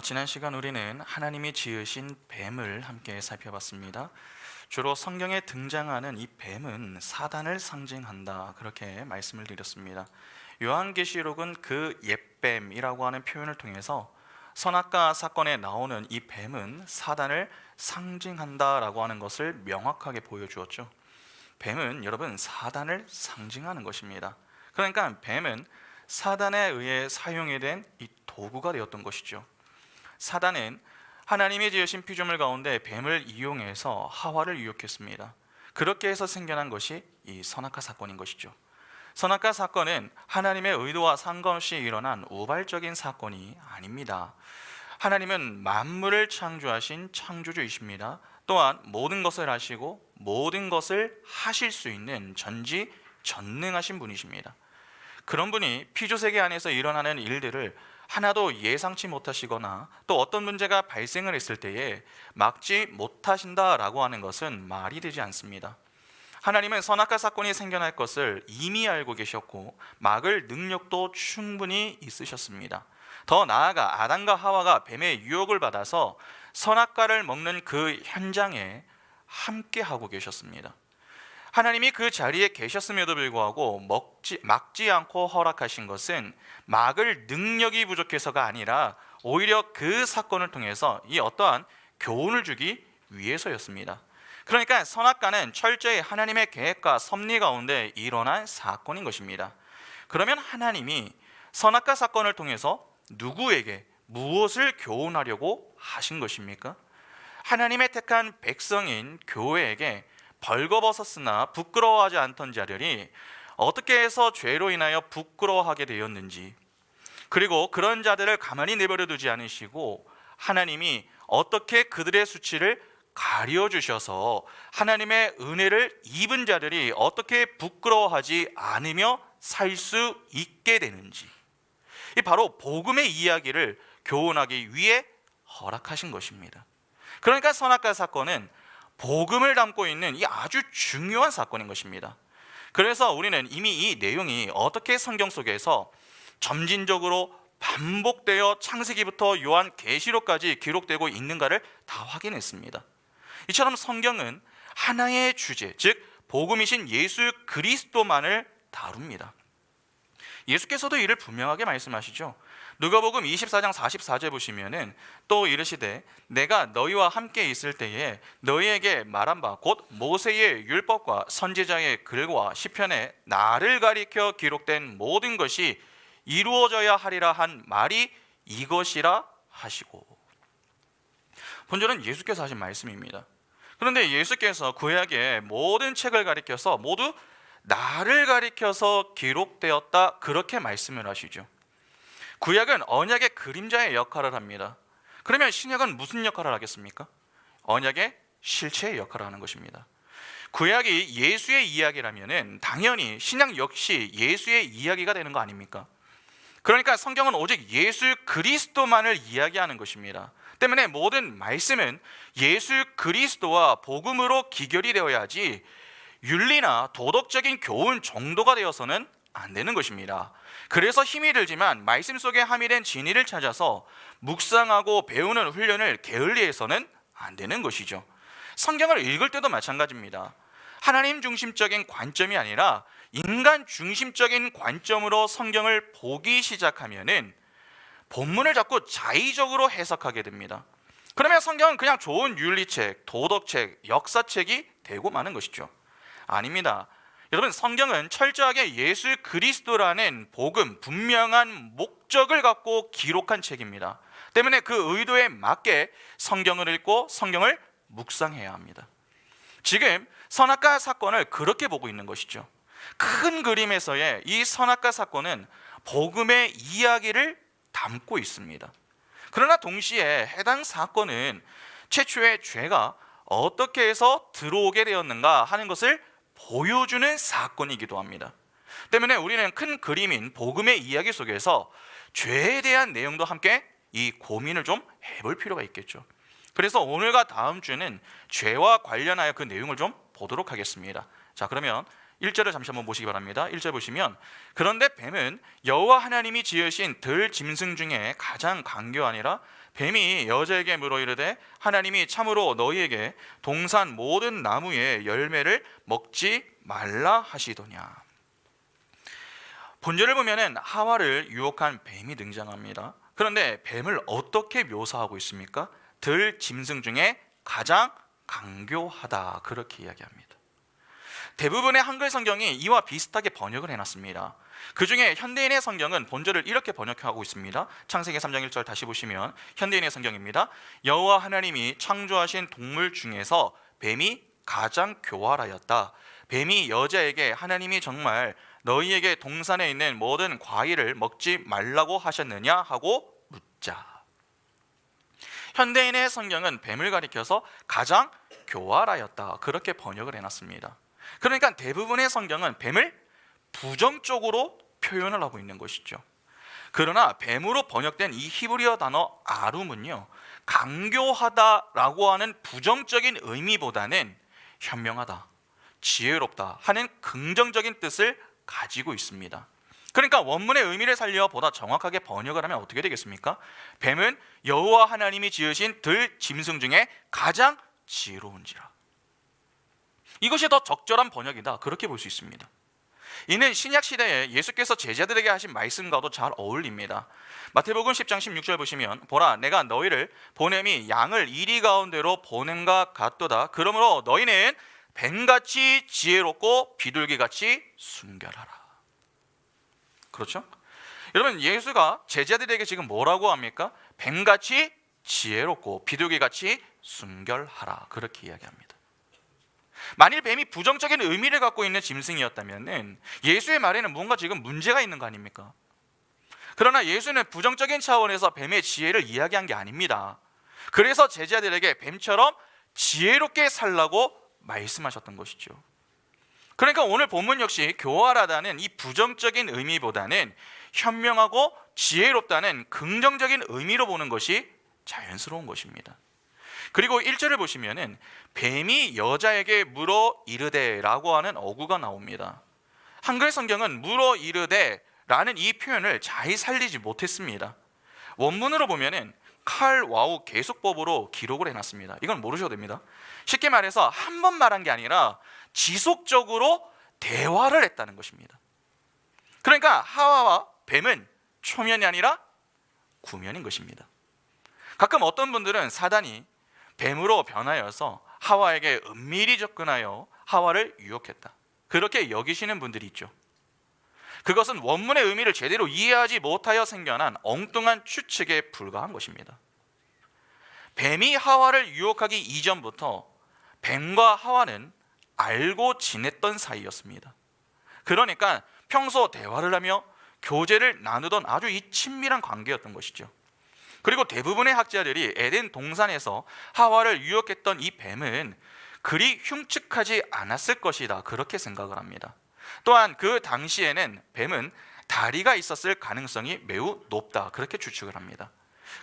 지난 시간 우리는 하나님이 지으신 뱀을 함께 살펴봤습니다. 주로 성경에 등장하는 이 뱀은 사단을 상징한다, 그렇게 말씀을 드렸습니다. 요한계시록은 그 옛뱀이라고 하는 표현을 통해서 선악과 사건에 나오는 이 뱀은 사단을 상징한다라고 하는 것을 명확하게 보여주었죠. 뱀은 여러분 사단을 상징하는 것입니다. 그러니까 뱀은 사단에 의해 사용이 된 이 도구가 되었던 것이죠. 사단은 하나님이 지으신 피조물 가운데 뱀을 이용해서 하와를 유혹했습니다. 그렇게 해서 생겨난 것이 이 선악과 사건인 것이죠. 선악과 사건은 하나님의 의도와 상관없이 일어난 우발적인 사건이 아닙니다. 하나님은 만물을 창조하신 창조주이십니다. 또한 모든 것을 하시고 모든 것을 하실 수 있는 전지전능하신 분이십니다. 그런 분이 피조세계 안에서 일어나는 일들을 하나도 예상치 못하시거나 또 어떤 문제가 발생을 했을 때에 막지 못하신다라고 하는 것은 말이 되지 않습니다. 하나님은 선악과 사건이 생겨날 것을 이미 알고 계셨고 막을 능력도 충분히 있으셨습니다. 더 나아가 아담과 하와가 뱀의 유혹을 받아서 선악과를 먹는 그 현장에 함께 하고 계셨습니다. 하나님이 그 자리에 계셨음에도 불구하고 막지 않고 허락하신 것은 막을 능력이 부족해서가 아니라 오히려 그 사건을 통해서 이 어떠한 교훈을 주기 위해서였습니다. 그러니까 선악과는 철저히 하나님의 계획과 섭리 가운데 일어난 사건인 것입니다. 그러면 하나님이 선악과 사건을 통해서 누구에게 무엇을 교훈하려고 하신 것입니까? 하나님의 택한 백성인 교회에게 벌거벗었으나 부끄러워하지 않던 자들이 어떻게 해서 죄로 인하여 부끄러워하게 되었는지, 그리고 그런 자들을 가만히 내버려 두지 않으시고 하나님이 어떻게 그들의 수치를 가려주셔서 하나님의 은혜를 입은 자들이 어떻게 부끄러워하지 않으며 살 수 있게 되는지, 이 바로 복음의 이야기를 교훈하기 위해 허락하신 것입니다. 그러니까 선악과 사건은 복음을 담고 있는 이 아주 중요한 사건인 것입니다. 그래서 우리는 이미 이 내용이 어떻게 성경 속에서 점진적으로 반복되어 창세기부터 요한 계시록까지 기록되고 있는가를 다 확인했습니다. 이처럼 성경은 하나의 주제, 즉 복음이신 예수 그리스도만을 다룹니다. 예수께서도 이를 분명하게 말씀하시죠. 누가복음 24장 44절 보시면은 또 이르시되 내가 너희와 함께 있을 때에 너희에게 말한 바 곧 모세의 율법과 선지자의 글과 시편에 나를 가리켜 기록된 모든 것이 이루어져야 하리라 한 말이 이것이라 하시고. 본절은 예수께서 하신 말씀입니다. 그런데 예수께서 구약의 모든 책을 가리켜서 모두 나를 가리켜서 기록되었다, 그렇게 말씀을 하시죠. 구약은 언약의 그림자의 역할을 합니다. 그러면 신약은 무슨 역할을 하겠습니까? 언약의 실체의 역할을 하는 것입니다. 구약이 예수의 이야기라면 당연히 신약 역시 예수의 이야기가 되는 거 아닙니까? 그러니까 성경은 오직 예수 그리스도만을 이야기하는 것입니다. 때문에 모든 말씀은 예수 그리스도와 복음으로 기결이 되어야지 윤리나 도덕적인 교훈 정도가 되어서는 안 되는 것입니다. 그래서 힘이 들지만 말씀 속에 함유된 진리를 찾아서 묵상하고 배우는 훈련을 게을리해서는 안 되는 것이죠. 성경을 읽을 때도 마찬가지입니다. 하나님 중심적인 관점이 아니라 인간 중심적인 관점으로 성경을 보기 시작하면은 본문을 자꾸 자의적으로 해석하게 됩니다. 그러면 성경은 그냥 좋은 윤리책, 도덕책, 역사책이 되고 마는 것이죠. 아닙니다. 여러분, 성경은 철저하게 예수 그리스도라는 복음, 분명한 목적을 갖고 기록한 책입니다. 때문에 그 의도에 맞게 성경을 읽고 성경을 묵상해야 합니다. 지금 선악과 사건을 그렇게 보고 있는 것이죠. 큰 그림에서의 이 선악과 사건은 복음의 이야기를 담고 있습니다. 그러나 동시에 해당 사건은 최초의 죄가 어떻게 해서 들어오게 되었는가 하는 것을 보여주는 사건이기도 합니다. 때문에 우리는 큰 그림인 복음의 이야기 속에서 죄에 대한 내용도 함께 이 고민을 좀 해볼 필요가 있겠죠. 그래서 오늘과 다음 주는 죄와 관련하여 그 내용을 좀 보도록 하겠습니다. 자, 그러면 1절을 잠시 한번 보시기 바랍니다. 1절 보시면 그런데 뱀은 여호와 하나님이 지으신 들 짐승 중에 가장 강교하니라. 뱀이 여자에게 물어 이르되 하나님이 참으로 너희에게 동산 모든 나무의 열매를 먹지 말라 하시더냐. 본절을 보면은 하와를 유혹한 뱀이 등장합니다. 그런데 뱀을 어떻게 묘사하고 있습니까? 들 짐승 중에 가장 강교하다 그렇게 이야기합니다. 대부분의 한글 성경이 이와 비슷하게 번역을 해놨습니다. 그 중에 현대인의 성경은 본절을 이렇게 번역하고 있습니다. 창세기 3장 1절 다시 보시면 현대인의 성경입니다. 여호와 하나님이 창조하신 동물 중에서 뱀이 가장 교활하였다. 뱀이 여자에게 하나님이 정말 너희에게 동산에 있는 모든 과일을 먹지 말라고 하셨느냐 하고 묻자. 현대인의 성경은 뱀을 가리켜서 가장 교활하였다 그렇게 번역을 해놨습니다. 그러니까 대부분의 성경은 뱀을 부정적으로 표현을 하고 있는 것이죠. 그러나 뱀으로 번역된 이 히브리어 단어 아룸은요, 강교하다라고 하는 부정적인 의미보다는 현명하다, 지혜롭다 하는 긍정적인 뜻을 가지고 있습니다. 그러니까 원문의 의미를 살려 보다 정확하게 번역을 하면 어떻게 되겠습니까? 뱀은 여호와 하나님이 지으신 들 짐승 중에 가장 지혜로운지라. 이것이 더 적절한 번역이다 그렇게 볼 수 있습니다. 이는 신약 시대에 예수께서 제자들에게 하신 말씀과도 잘 어울립니다. 마태복음 10장 16절 보시면 보라 내가 너희를 보냄이 양을 이리 가운데로 보냄과 같도다. 그러므로 너희는 뱀같이 지혜롭고 비둘기같이 순결하라. 그렇죠? 여러분 예수가 제자들에게 지금 뭐라고 합니까? 뱀같이 지혜롭고 비둘기같이 순결하라 그렇게 이야기합니다. 만일 뱀이 부정적인 의미를 갖고 있는 짐승이었다면 예수의 말에는 뭔가 지금 문제가 있는 거 아닙니까? 그러나 예수는 부정적인 차원에서 뱀의 지혜를 이야기한 게 아닙니다. 그래서 제자들에게 뱀처럼 지혜롭게 살라고 말씀하셨던 것이죠. 그러니까 오늘 본문 역시 교활하다는 이 부정적인 의미보다는 현명하고 지혜롭다는 긍정적인 의미로 보는 것이 자연스러운 것입니다. 그리고 1절을 보시면은 뱀이 여자에게 물어 이르되라고 하는 어구가 나옵니다. 한글 성경은 물어 이르되라는 이 표현을 잘 살리지 못했습니다. 원문으로 보면은 칼 와우 계속법으로 기록을 해놨습니다. 이건 모르셔도 됩니다. 쉽게 말해서 한 번 말한 게 아니라 지속적으로 대화를 했다는 것입니다. 그러니까 하와와 뱀은 초면이 아니라 구면인 것입니다. 가끔 어떤 분들은 사단이 뱀으로 변하여서 하와에게 은밀히 접근하여 하와를 유혹했다 그렇게 여기시는 분들이 있죠. 그것은 원문의 의미를 제대로 이해하지 못하여 생겨난 엉뚱한 추측에 불과한 것입니다. 뱀이 하와를 유혹하기 이전부터 뱀과 하와는 알고 지냈던 사이였습니다. 그러니까 평소 대화를 하며 교제를 나누던 아주 이 친밀한 관계였던 것이죠. 그리고 대부분의 학자들이 에덴 동산에서 하와를 유혹했던 이 뱀은 그리 흉측하지 않았을 것이다 그렇게 생각을 합니다. 또한 그 당시에는 뱀은 다리가 있었을 가능성이 매우 높다 그렇게 추측을 합니다.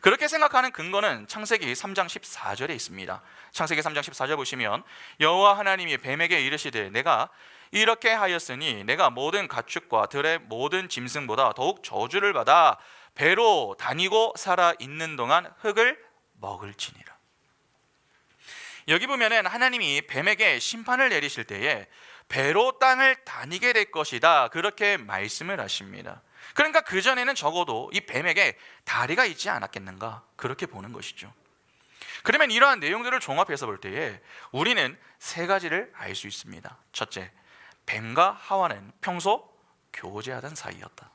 그렇게 생각하는 근거는 창세기 3장 14절에 있습니다. 창세기 3장 14절 보시면 여호와 하나님이 뱀에게 이르시되 내가 이렇게 하였으니 내가 모든 가축과 들의 모든 짐승보다 더욱 저주를 받아 배로 다니고 살아 있는 동안 흙을 먹을지니라. 여기 보면은 하나님이 뱀에게 심판을 내리실 때에 배로 땅을 다니게 될 것이다 그렇게 말씀을 하십니다. 그러니까 그전에는 적어도 이 뱀에게 다리가 있지 않았겠는가 그렇게 보는 것이죠. 그러면 이러한 내용들을 종합해서 볼 때에 우리는 세 가지를 알 수 있습니다. 첫째, 뱀과 하와는 평소 교제하던 사이였다.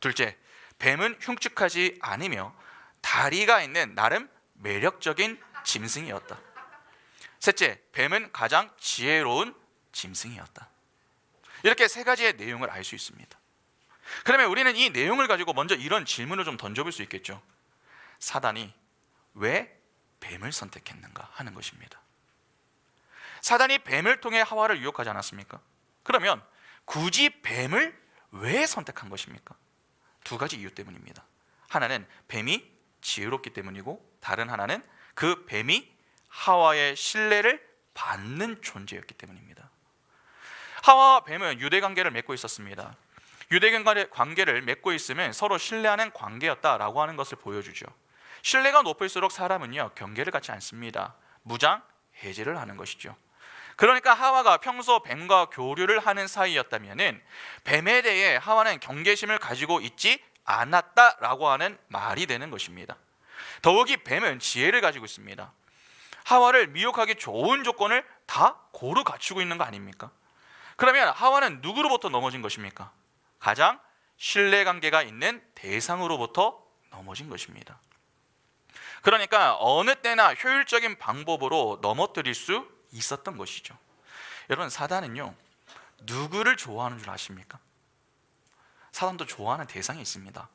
둘째, 뱀은 흉측하지 않으며 다리가 있는 나름 매력적인 짐승이었다. 셋째, 뱀은 가장 지혜로운 짐승이었다. 이렇게 세 가지의 내용을 알 수 있습니다. 그러면 우리는 이 내용을 가지고 먼저 이런 질문을 좀 던져볼 수 있겠죠. 사단이 왜 뱀을 선택했는가 하는 것입니다. 사단이 뱀을 통해 하와를 유혹하지 않았습니까? 그러면 굳이 뱀을 왜 선택한 것입니까? 두 가지 이유 때문입니다. 하나는 뱀이 지혜롭기 때문이고 다른 하나는 그 뱀이 하와의 신뢰를 받는 존재였기 때문입니다. 하와와 뱀은 유대 관계를 맺고 있었습니다. 유대 관계를 맺고 있으면 서로 신뢰하는 관계였다라고 하는 것을 보여주죠. 신뢰가 높을수록 사람은요, 경계를 갖지 않습니다. 무장 해제를 하는 것이죠. 그러니까 하와가 평소 뱀과 교류를 하는 사이였다면은 뱀에 대해 하와는 경계심을 가지고 있지 않았다라고 하는 말이 되는 것입니다. 더욱이 뱀은 지혜를 가지고 있습니다. 하와를 미혹하기 좋은 조건을 다 고루 갖추고 있는 거 아닙니까? 그러면 하와는 누구로부터 넘어진 것입니까? 가장 신뢰관계가 있는 대상으로부터 넘어진 것입니다. 그러니까 어느 때나 효율적인 방법으로 넘어뜨릴 수 있었던 것이죠. 여러분, 사단은요, 누구를 좋아하는 줄 아십니까? 사단도 좋아하는 대상이 있습니다.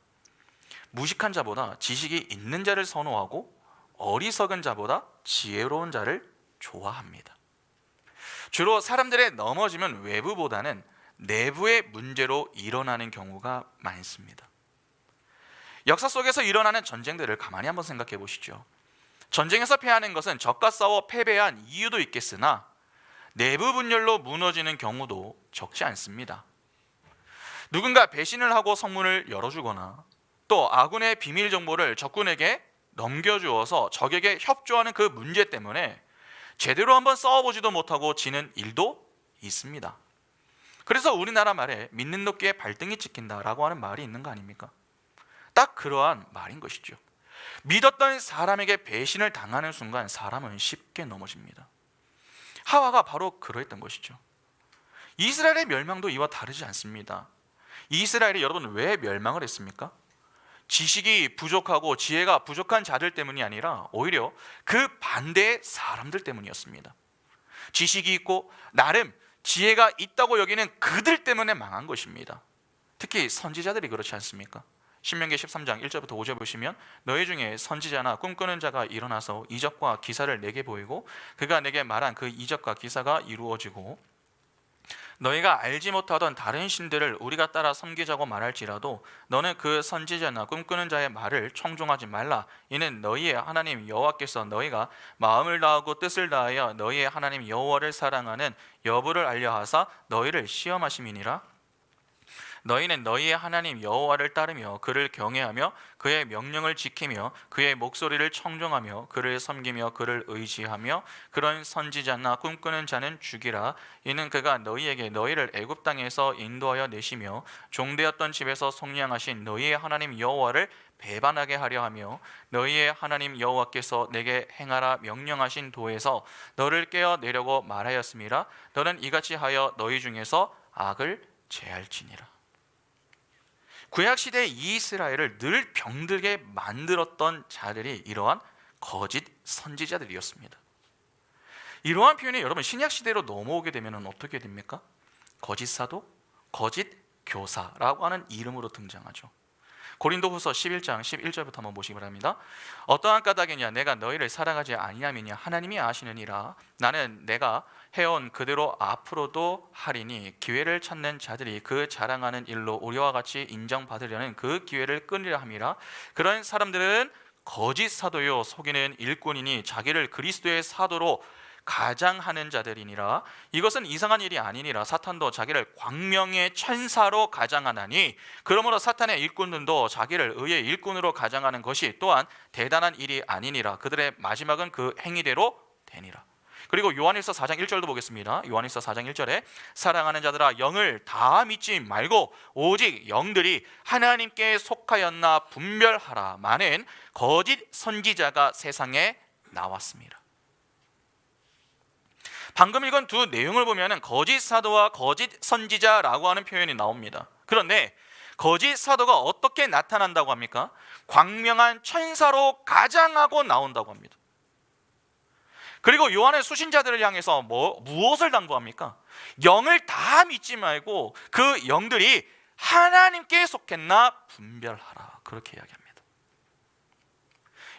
무식한 자보다 지식이 있는 자를 선호하고 어리석은 자보다 지혜로운 자를 좋아합니다. 주로 사람들의 넘어짐은 외부보다는 내부의 문제로 일어나는 경우가 많습니다. 역사 속에서 일어나는 전쟁들을 가만히 한번 생각해 보시죠. 전쟁에서 패하는 것은 적과 싸워 패배한 이유도 있겠으나 내부 분열로 무너지는 경우도 적지 않습니다. 누군가 배신을 하고 성문을 열어주거나 또 아군의 비밀 정보를 적군에게 넘겨주어서 적에게 협조하는 그 문제 때문에 제대로 한번 싸워보지도 못하고 지는 일도 있습니다. 그래서 우리나라 말에 믿는 도끼에 발등이 찍힌다라고 하는 말이 있는 거 아닙니까? 딱 그러한 말인 것이죠. 믿었던 사람에게 배신을 당하는 순간 사람은 쉽게 넘어집니다. 하와가 바로 그러했던 것이죠. 이스라엘의 멸망도 이와 다르지 않습니다. 이스라엘이 여러분 왜 멸망을 했습니까? 지식이 부족하고 지혜가 부족한 자들 때문이 아니라 오히려 그 반대의 사람들 때문이었습니다. 지식이 있고 나름 지혜가 있다고 여기는 그들 때문에 망한 것입니다. 특히 선지자들이 그렇지 않습니까? 신명기 13장 1절부터 5절 보시면 너희 중에 선지자나 꿈꾸는 자가 일어나서 이적과 기사를 내게 보이고 그가 내게 말한 그 이적과 기사가 이루어지고 너희가 알지 못하던 다른 신들을 우리가 따라 섬기자고 말할지라도 너는 그 선지자나 꿈꾸는 자의 말을 청종하지 말라. 이는 너희의 하나님 여호와께서 너희가 마음을 다하고 뜻을 다하여 너희의 하나님 여호와를 사랑하는 여부를 알려 하사 너희를 시험하심이니라. 너희는 너희의 하나님 여호와를 따르며 그를 경외하며 그의 명령을 지키며 그의 목소리를 청종하며 그를 섬기며 그를 의지하며 그런 선지자나 꿈꾸는 자는 죽이라. 이는 그가 너희에게 너희를 애굽 땅에서 인도하여 내시며 종되었던 집에서 속량하신 너희의 하나님 여호와를 배반하게 하려 하며 너희의 하나님 여호와께서 내게 행하라 명령하신 도에서 너를 깨어내려고 말하였음이라. 너는 이같이 하여 너희 중에서 악을 제할지니라. 구약시대의 이스라엘을 늘 병들게 만들었던 자들이 이러한 거짓 선지자들이었습니다. 이러한 표현이 여러분 신약시대로 넘어오게 되면 어떻게 됩니까? 거짓 사도, 거짓 교사라고 하는 이름으로 등장하죠. 고린도후서 11장 11절부터 한번 보시기 바랍니다. 어떠한 까닭이냐 내가 너희를 사랑하지 아니함이냐 하나님이 아시느니라. 나는 내가 해온 그대로 앞으로도 하리니 기회를 찾는 자들이 그 자랑하는 일로 우리와 같이 인정받으려는 그 기회를 끊으려 함이라. 그런 사람들은 거짓 사도요 속이는 일꾼이니 자기를 그리스도의 사도로 가장하는 자들이니라. 이것은 이상한 일이 아니니라. 사탄도 자기를 광명의 천사로 가장하나니 그러므로 사탄의 일꾼들도 자기를 의의 일꾼으로 가장하는 것이 또한 대단한 일이 아니니라. 그들의 마지막은 그 행위대로 되니라. 그리고 요한일서 4장 1절도 보겠습니다. 요한일서 4장 1절에 사랑하는 자들아 영을 다 믿지 말고 오직 영들이 하나님께 속하였나 분별하라. 많은 거짓 선지자가 세상에 나왔습니다. 방금 읽은 두 내용을 보면 거짓 사도와 거짓 선지자라고 하는 표현이 나옵니다. 그런데 거짓 사도가 어떻게 나타난다고 합니까? 광명한 천사로 가장하고 나온다고 합니다. 그리고 요한의 수신자들을 향해서 무엇을 당부합니까? 영을 다 믿지 말고 그 영들이 하나님께 속했나 분별하라. 그렇게 이야기합니다.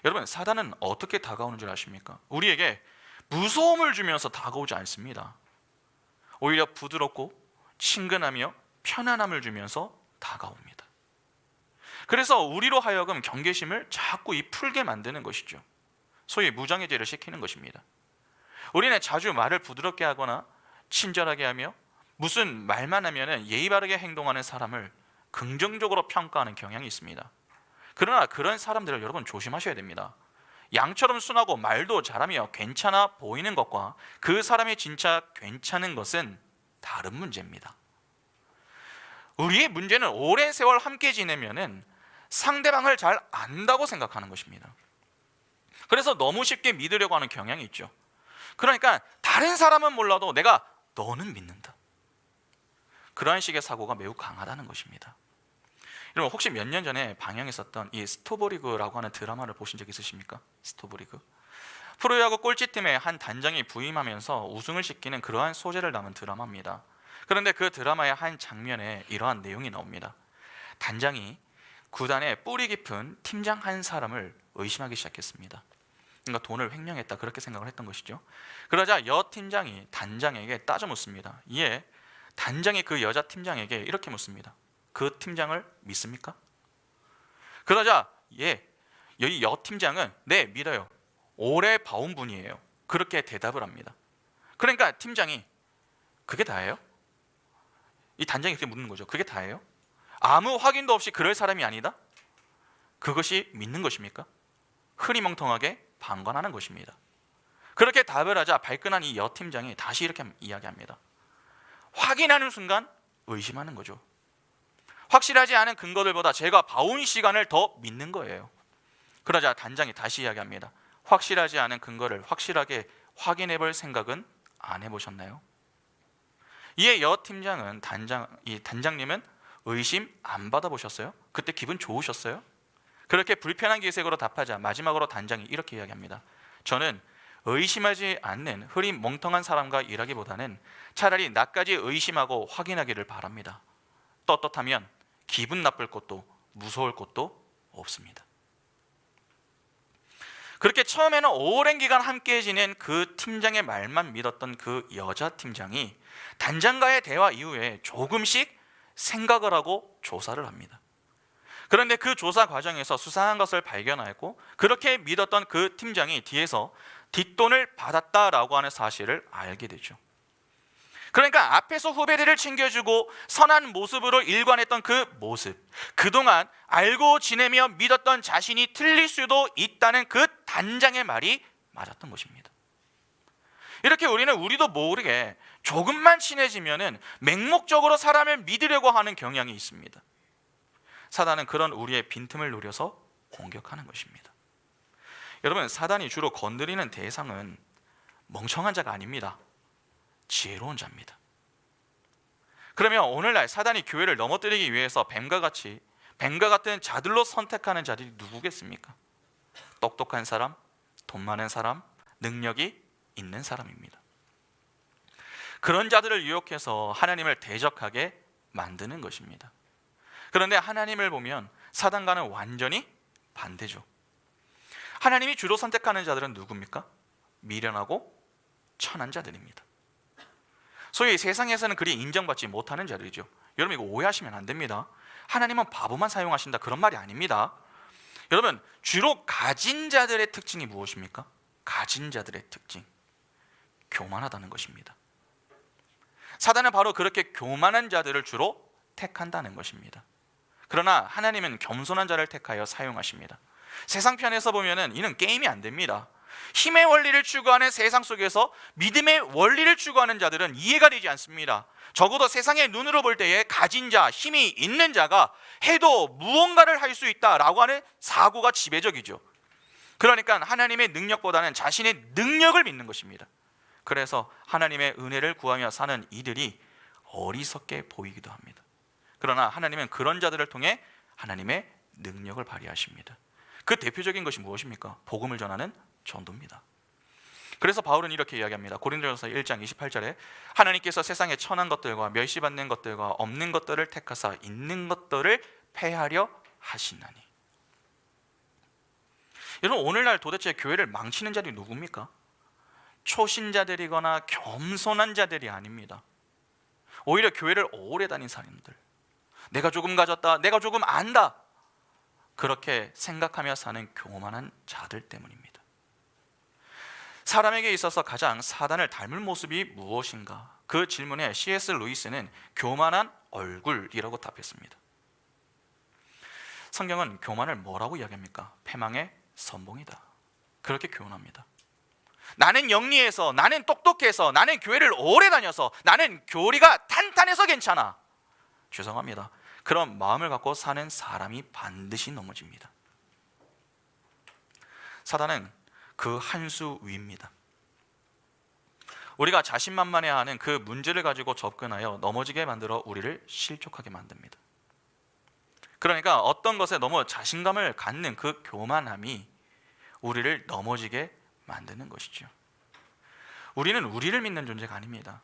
여러분, 사단은 어떻게 다가오는 줄 아십니까? 우리에게 무서움을 주면서 다가오지 않습니다. 오히려 부드럽고 친근하며 편안함을 주면서 다가옵니다. 그래서 우리로 하여금 경계심을 자꾸 풀게 만드는 것이죠. 소위 무장해제를 시키는 것입니다. 우리는 자주 말을 부드럽게 하거나 친절하게 하며 무슨 말만 하면은 예의 바르게 행동하는 사람을 긍정적으로 평가하는 경향이 있습니다. 그러나 그런 사람들을 여러분 조심하셔야 됩니다. 양처럼 순하고 말도 잘하며 괜찮아 보이는 것과 그 사람이 진짜 괜찮은 것은 다른 문제입니다. 우리의 문제는 오랜 세월 함께 지내면은 상대방을 잘 안다고 생각하는 것입니다. 그래서 너무 쉽게 믿으려고 하는 경향이 있죠. 그러니까 다른 사람은 몰라도 내가 너는 믿는다. 그러한 식의 사고가 매우 강하다는 것입니다. 여러분 혹시 몇 년 전에 방영했었던 이 스토브리그라고 하는 드라마를 보신 적 있으십니까? 스토브리그. 프로야구 꼴찌팀의 한 단장이 부임하면서 우승을 시키는 그러한 소재를 담은 드라마입니다. 그런데 그 드라마의 한 장면에 이러한 내용이 나옵니다. 단장이 구단의 뿌리 깊은 팀장 한 사람을 의심하기 시작했습니다. 그러니까 돈을 횡령했다 그렇게 생각을 했던 것이죠. 그러자 여 팀장이 단장에게 따져 묻습니다. 이에 단장이 그 여자 팀장에게 이렇게 묻습니다. 그 팀장을 믿습니까? 그러자 여기 여 팀장은 네 믿어요. 오래 봐온 분이에요. 그렇게 대답을 합니다. 그러니까 팀장이 그게 다예요? 이 단장이 그렇게 묻는 거죠. 그게 다예요? 아무 확인도 없이 그럴 사람이 아니다? 그것이 믿는 것입니까? 흐리멍텅하게 방관하는 것입니다. 그렇게 답을 하자 발끈한 이 여 팀장이 다시 이렇게 이야기합니다. 확인하는 순간 의심하는 거죠. 확실하지 않은 근거들보다 제가 봐온 시간을 더 믿는 거예요. 그러자 단장이 다시 이야기합니다. 확실하지 않은 근거를 확실하게 확인해 볼 생각은 안 해보셨나요? 이에 여 팀장은 단장님은 의심 안 받아보셨어요? 그때 기분 좋으셨어요? 그렇게 불편한 기색으로 답하자 마지막으로 단장이 이렇게 이야기합니다. 저는 의심하지 않는 흐리멍텅한 사람과 일하기보다는 차라리 나까지 의심하고 확인하기를 바랍니다. 떳떳하면 기분 나쁠 것도 무서울 것도 없습니다. 그렇게 처음에는 오랜 기간 함께 지낸 그 팀장의 말만 믿었던 그 여자 팀장이 단장과의 대화 이후에 조금씩 생각을 하고 조사를 합니다. 그런데 그 조사 과정에서 수상한 것을 발견하였고 그렇게 믿었던 그 팀장이 뒤에서 뒷돈을 받았다라고 하는 사실을 알게 되죠. 그러니까 앞에서 후배들을 챙겨주고 선한 모습으로 일관했던 그 모습, 그동안 알고 지내며 믿었던 자신이 틀릴 수도 있다는 그 단장의 말이 맞았던 것입니다. 이렇게 우리도 모르게 조금만 친해지면은 맹목적으로 사람을 믿으려고 하는 경향이 있습니다. 사단은 그런 우리의 빈틈을 노려서 공격하는 것입니다. 여러분, 사단이 주로 건드리는 대상은 멍청한 자가 아닙니다. 지혜로운 자입니다. 그러면 오늘날 사단이 교회를 넘어뜨리기 위해서 뱀과 같은 자들로 선택하는 자들이 누구겠습니까? 똑똑한 사람, 돈 많은 사람, 능력이 있는 사람입니다. 그런 자들을 유혹해서 하나님을 대적하게 만드는 것입니다. 그런데 하나님을 보면 사단과는 완전히 반대죠. 하나님이 주로 선택하는 자들은 누굽니까? 미련하고 천한 자들입니다. 소위 세상에서는 그리 인정받지 못하는 자들이죠. 여러분 이거 오해하시면 안 됩니다. 하나님은 바보만 사용하신다 그런 말이 아닙니다. 여러분 주로 가진 자들의 특징이 무엇입니까? 가진 자들의 특징, 교만하다는 것입니다. 사단은 바로 그렇게 교만한 자들을 주로 택한다는 것입니다. 그러나 하나님은 겸손한 자를 택하여 사용하십니다. 세상 편에서 보면은 이는 게임이 안 됩니다. 힘의 원리를 추구하는 세상 속에서 믿음의 원리를 추구하는 자들은 이해가 되지 않습니다. 적어도 세상의 눈으로 볼 때에 가진 자, 힘이 있는 자가 해도 무언가를 할 수 있다라고 하는 사고가 지배적이죠. 그러니까 하나님의 능력보다는 자신의 능력을 믿는 것입니다. 그래서 하나님의 은혜를 구하며 사는 이들이 어리석게 보이기도 합니다. 그러나 하나님은 그런 자들을 통해 하나님의 능력을 발휘하십니다. 그 대표적인 것이 무엇입니까? 복음을 전하는 전도입니다. 그래서 바울은 이렇게 이야기합니다. 고린도전서 1장 28절에 하나님께서 세상의 천한 것들과 멸시받는 것들과 없는 것들을 택하사 있는 것들을 폐하려 하시나니. 여러분 오늘날 도대체 교회를 망치는 자들이 누굽니까? 초신자들이거나 겸손한 자들이 아닙니다. 오히려 교회를 오래 다닌 사람들, 내가 조금 가졌다, 내가 조금 안다, 그렇게 생각하며 사는 교만한 자들 때문입니다. 사람에게 있어서 가장 사단을 닮은 모습이 무엇인가? 그 질문에 C.S. 루이스는 교만한 얼굴이라고 답했습니다. 성경은 교만을 뭐라고 이야기합니까? 패망의 선봉이다. 그렇게 교훈합니다. 나는 영리해서, 나는 똑똑해서, 나는 교회를 오래 다녀서, 나는 교리가 탄탄해서 괜찮아. 죄송합니다. 그런 마음을 갖고 사는 사람이 반드시 넘어집니다. 사단은 그 한 수 위입니다. 우리가 자신만만해하는 그 문제를 가지고 접근하여 넘어지게 만들어 우리를 실족하게 만듭니다. 그러니까 어떤 것에 너무 자신감을 갖는 그 교만함이 우리를 넘어지게 만드는 것이죠. 우리는 우리를 믿는 존재가 아닙니다.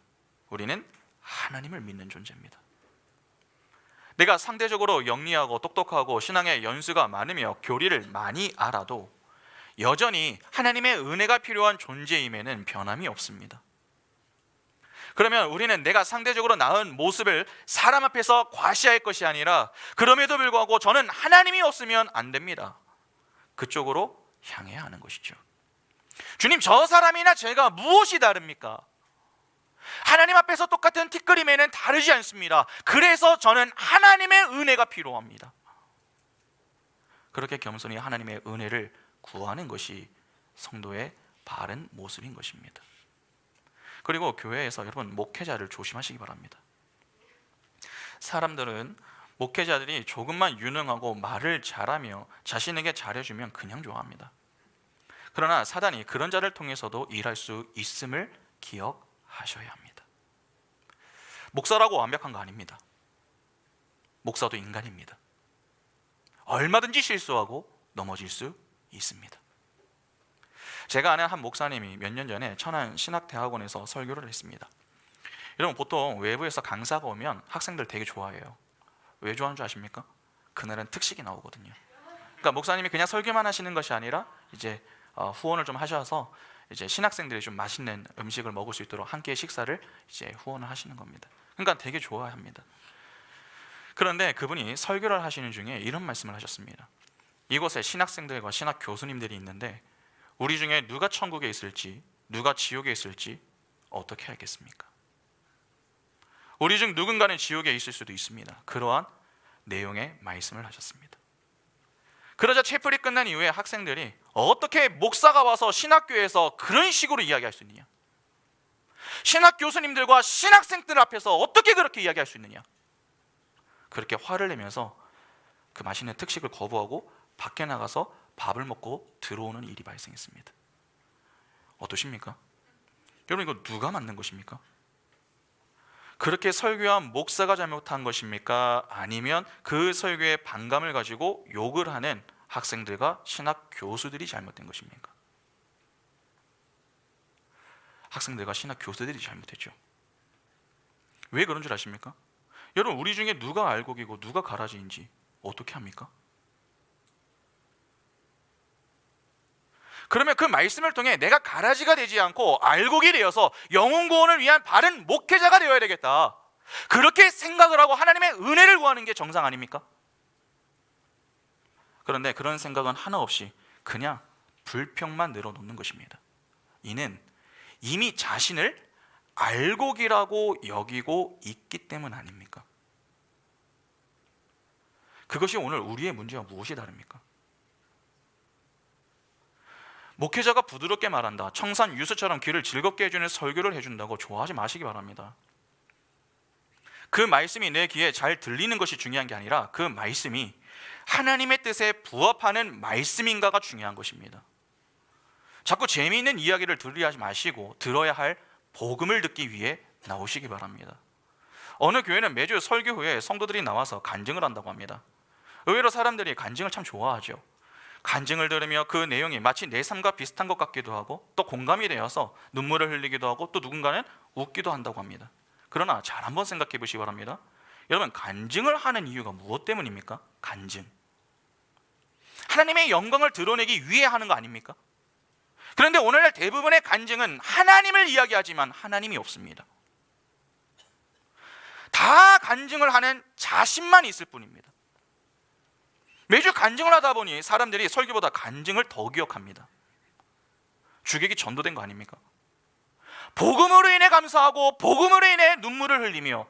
우리는 하나님을 믿는 존재입니다. 내가 상대적으로 영리하고 똑똑하고 신앙의 연수가 많으며 교리를 많이 알아도 여전히 하나님의 은혜가 필요한 존재임에는 변함이 없습니다. 그러면 우리는 내가 상대적으로 나은 모습을 사람 앞에서 과시할 것이 아니라 그럼에도 불구하고 저는 하나님이 없으면 안 됩니다. 그쪽으로 향해야 하는 것이죠. 주님, 저 사람이나 제가 무엇이 다릅니까? 하나님 앞에서 똑같은 티끌임에는 다르지 않습니다. 그래서 저는 하나님의 은혜가 필요합니다. 그렇게 겸손히 하나님의 은혜를 구하는 것이 성도의 바른 모습인 것입니다. 그리고 교회에서 여러분 목회자를 조심하시기 바랍니다. 사람들은 목회자들이 조금만 유능하고 말을 잘하며 자신에게 잘해주면 그냥 좋아합니다. 그러나 사단이 그런 자를 통해서도 일할 수 있음을 기억하셔야 합니다. 목사라고 완벽한 거 아닙니다. 목사도 인간입니다. 얼마든지 실수하고 넘어질 수 있습니다. 제가 아는 한 목사님이 몇 년 전에 천안 신학대학원에서 설교를 했습니다. 여러분, 보통 외부에서 강사가 오면 학생들 되게 좋아해요. 왜 좋아하는 줄 아십니까? 그날은 특식이 나오거든요. 그러니까 목사님이 그냥 설교만 하시는 것이 아니라 이제 후원을 좀 하셔서 이제 신학생들이 좀 맛있는 음식을 먹을 수 있도록 함께 식사를 이제 후원을 하시는 겁니다. 그러니까 되게 좋아합니다. 그런데 그분이 설교를 하시는 중에 이런 말씀을 하셨습니다. 이곳에 신학생들과 신학 교수님들이 있는데 우리 중에 누가 천국에 있을지 누가 지옥에 있을지 어떻게 알겠습니까? 우리 중 누군가는 지옥에 있을 수도 있습니다. 그러한 내용의 말씀을 하셨습니다. 그러자 채플이 끝난 이후에 학생들이 어떻게 목사가 와서 신학교에서 그런 식으로 이야기할 수 있느냐? 신학 교수님들과 신학생들 앞에서 어떻게 그렇게 이야기할 수 있느냐? 그렇게 화를 내면서 그 맛있는 특식을 거부하고 밖에 나가서 밥을 먹고 들어오는 일이 발생했습니다. 어떠십니까? 여러분, 이거 누가 만든 것입니까? 그렇게 설교한 목사가 잘못한 것입니까? 아니면 그 설교의 반감을 가지고 욕을 하는 학생들과 신학 교수들이 잘못된 것입니까? 학생들과 신학 교수들이 잘못했죠. 왜 그런 줄 아십니까? 여러분, 우리 중에 누가 알곡이고 누가 가라지인지 어떻게 합니까? 그러면 그 말씀을 통해 내가 가라지가 되지 않고 알곡이 되어서 영혼 구원을 위한 바른 목회자가 되어야 되겠다, 그렇게 생각을 하고 하나님의 은혜를 구하는 게 정상 아닙니까? 그런데 그런 생각은 하나 없이 그냥 불평만 늘어놓는 것입니다. 이는 이미 자신을 알곡이라고 여기고 있기 때문 아닙니까? 그것이 오늘 우리의 문제와 무엇이 다릅니까? 목회자가 부드럽게 말한다, 청산 유수처럼 귀를 즐겁게 해주는 설교를 해준다고 좋아하지 마시기 바랍니다. 그 말씀이 내 귀에 잘 들리는 것이 중요한 게 아니라 그 말씀이 하나님의 뜻에 부합하는 말씀인가가 중요한 것입니다. 자꾸 재미있는 이야기를 들으려 하지 마시고 들어야 할 복음을 듣기 위해 나오시기 바랍니다. 어느 교회는 매주 설교 후에 성도들이 나와서 간증을 한다고 합니다. 의외로 사람들이 간증을 참 좋아하죠. 간증을 들으며 그 내용이 마치 내 삶과 비슷한 것 같기도 하고 또 공감이 되어서 눈물을 흘리기도 하고 또 누군가는 웃기도 한다고 합니다. 그러나 잘 한번 생각해 보시기 바랍니다. 여러분, 간증을 하는 이유가 무엇 때문입니까? 간증, 하나님의 영광을 드러내기 위해 하는 거 아닙니까? 그런데 오늘날 대부분의 간증은 하나님을 이야기하지만 하나님이 없습니다. 다 간증을 하는 자신만 있을 뿐입니다. 매주 간증을 하다 보니 사람들이 설교보다 간증을 더 기억합니다. 주객이 전도된 거 아닙니까? 복음으로 인해 감사하고 복음으로 인해 눈물을 흘리며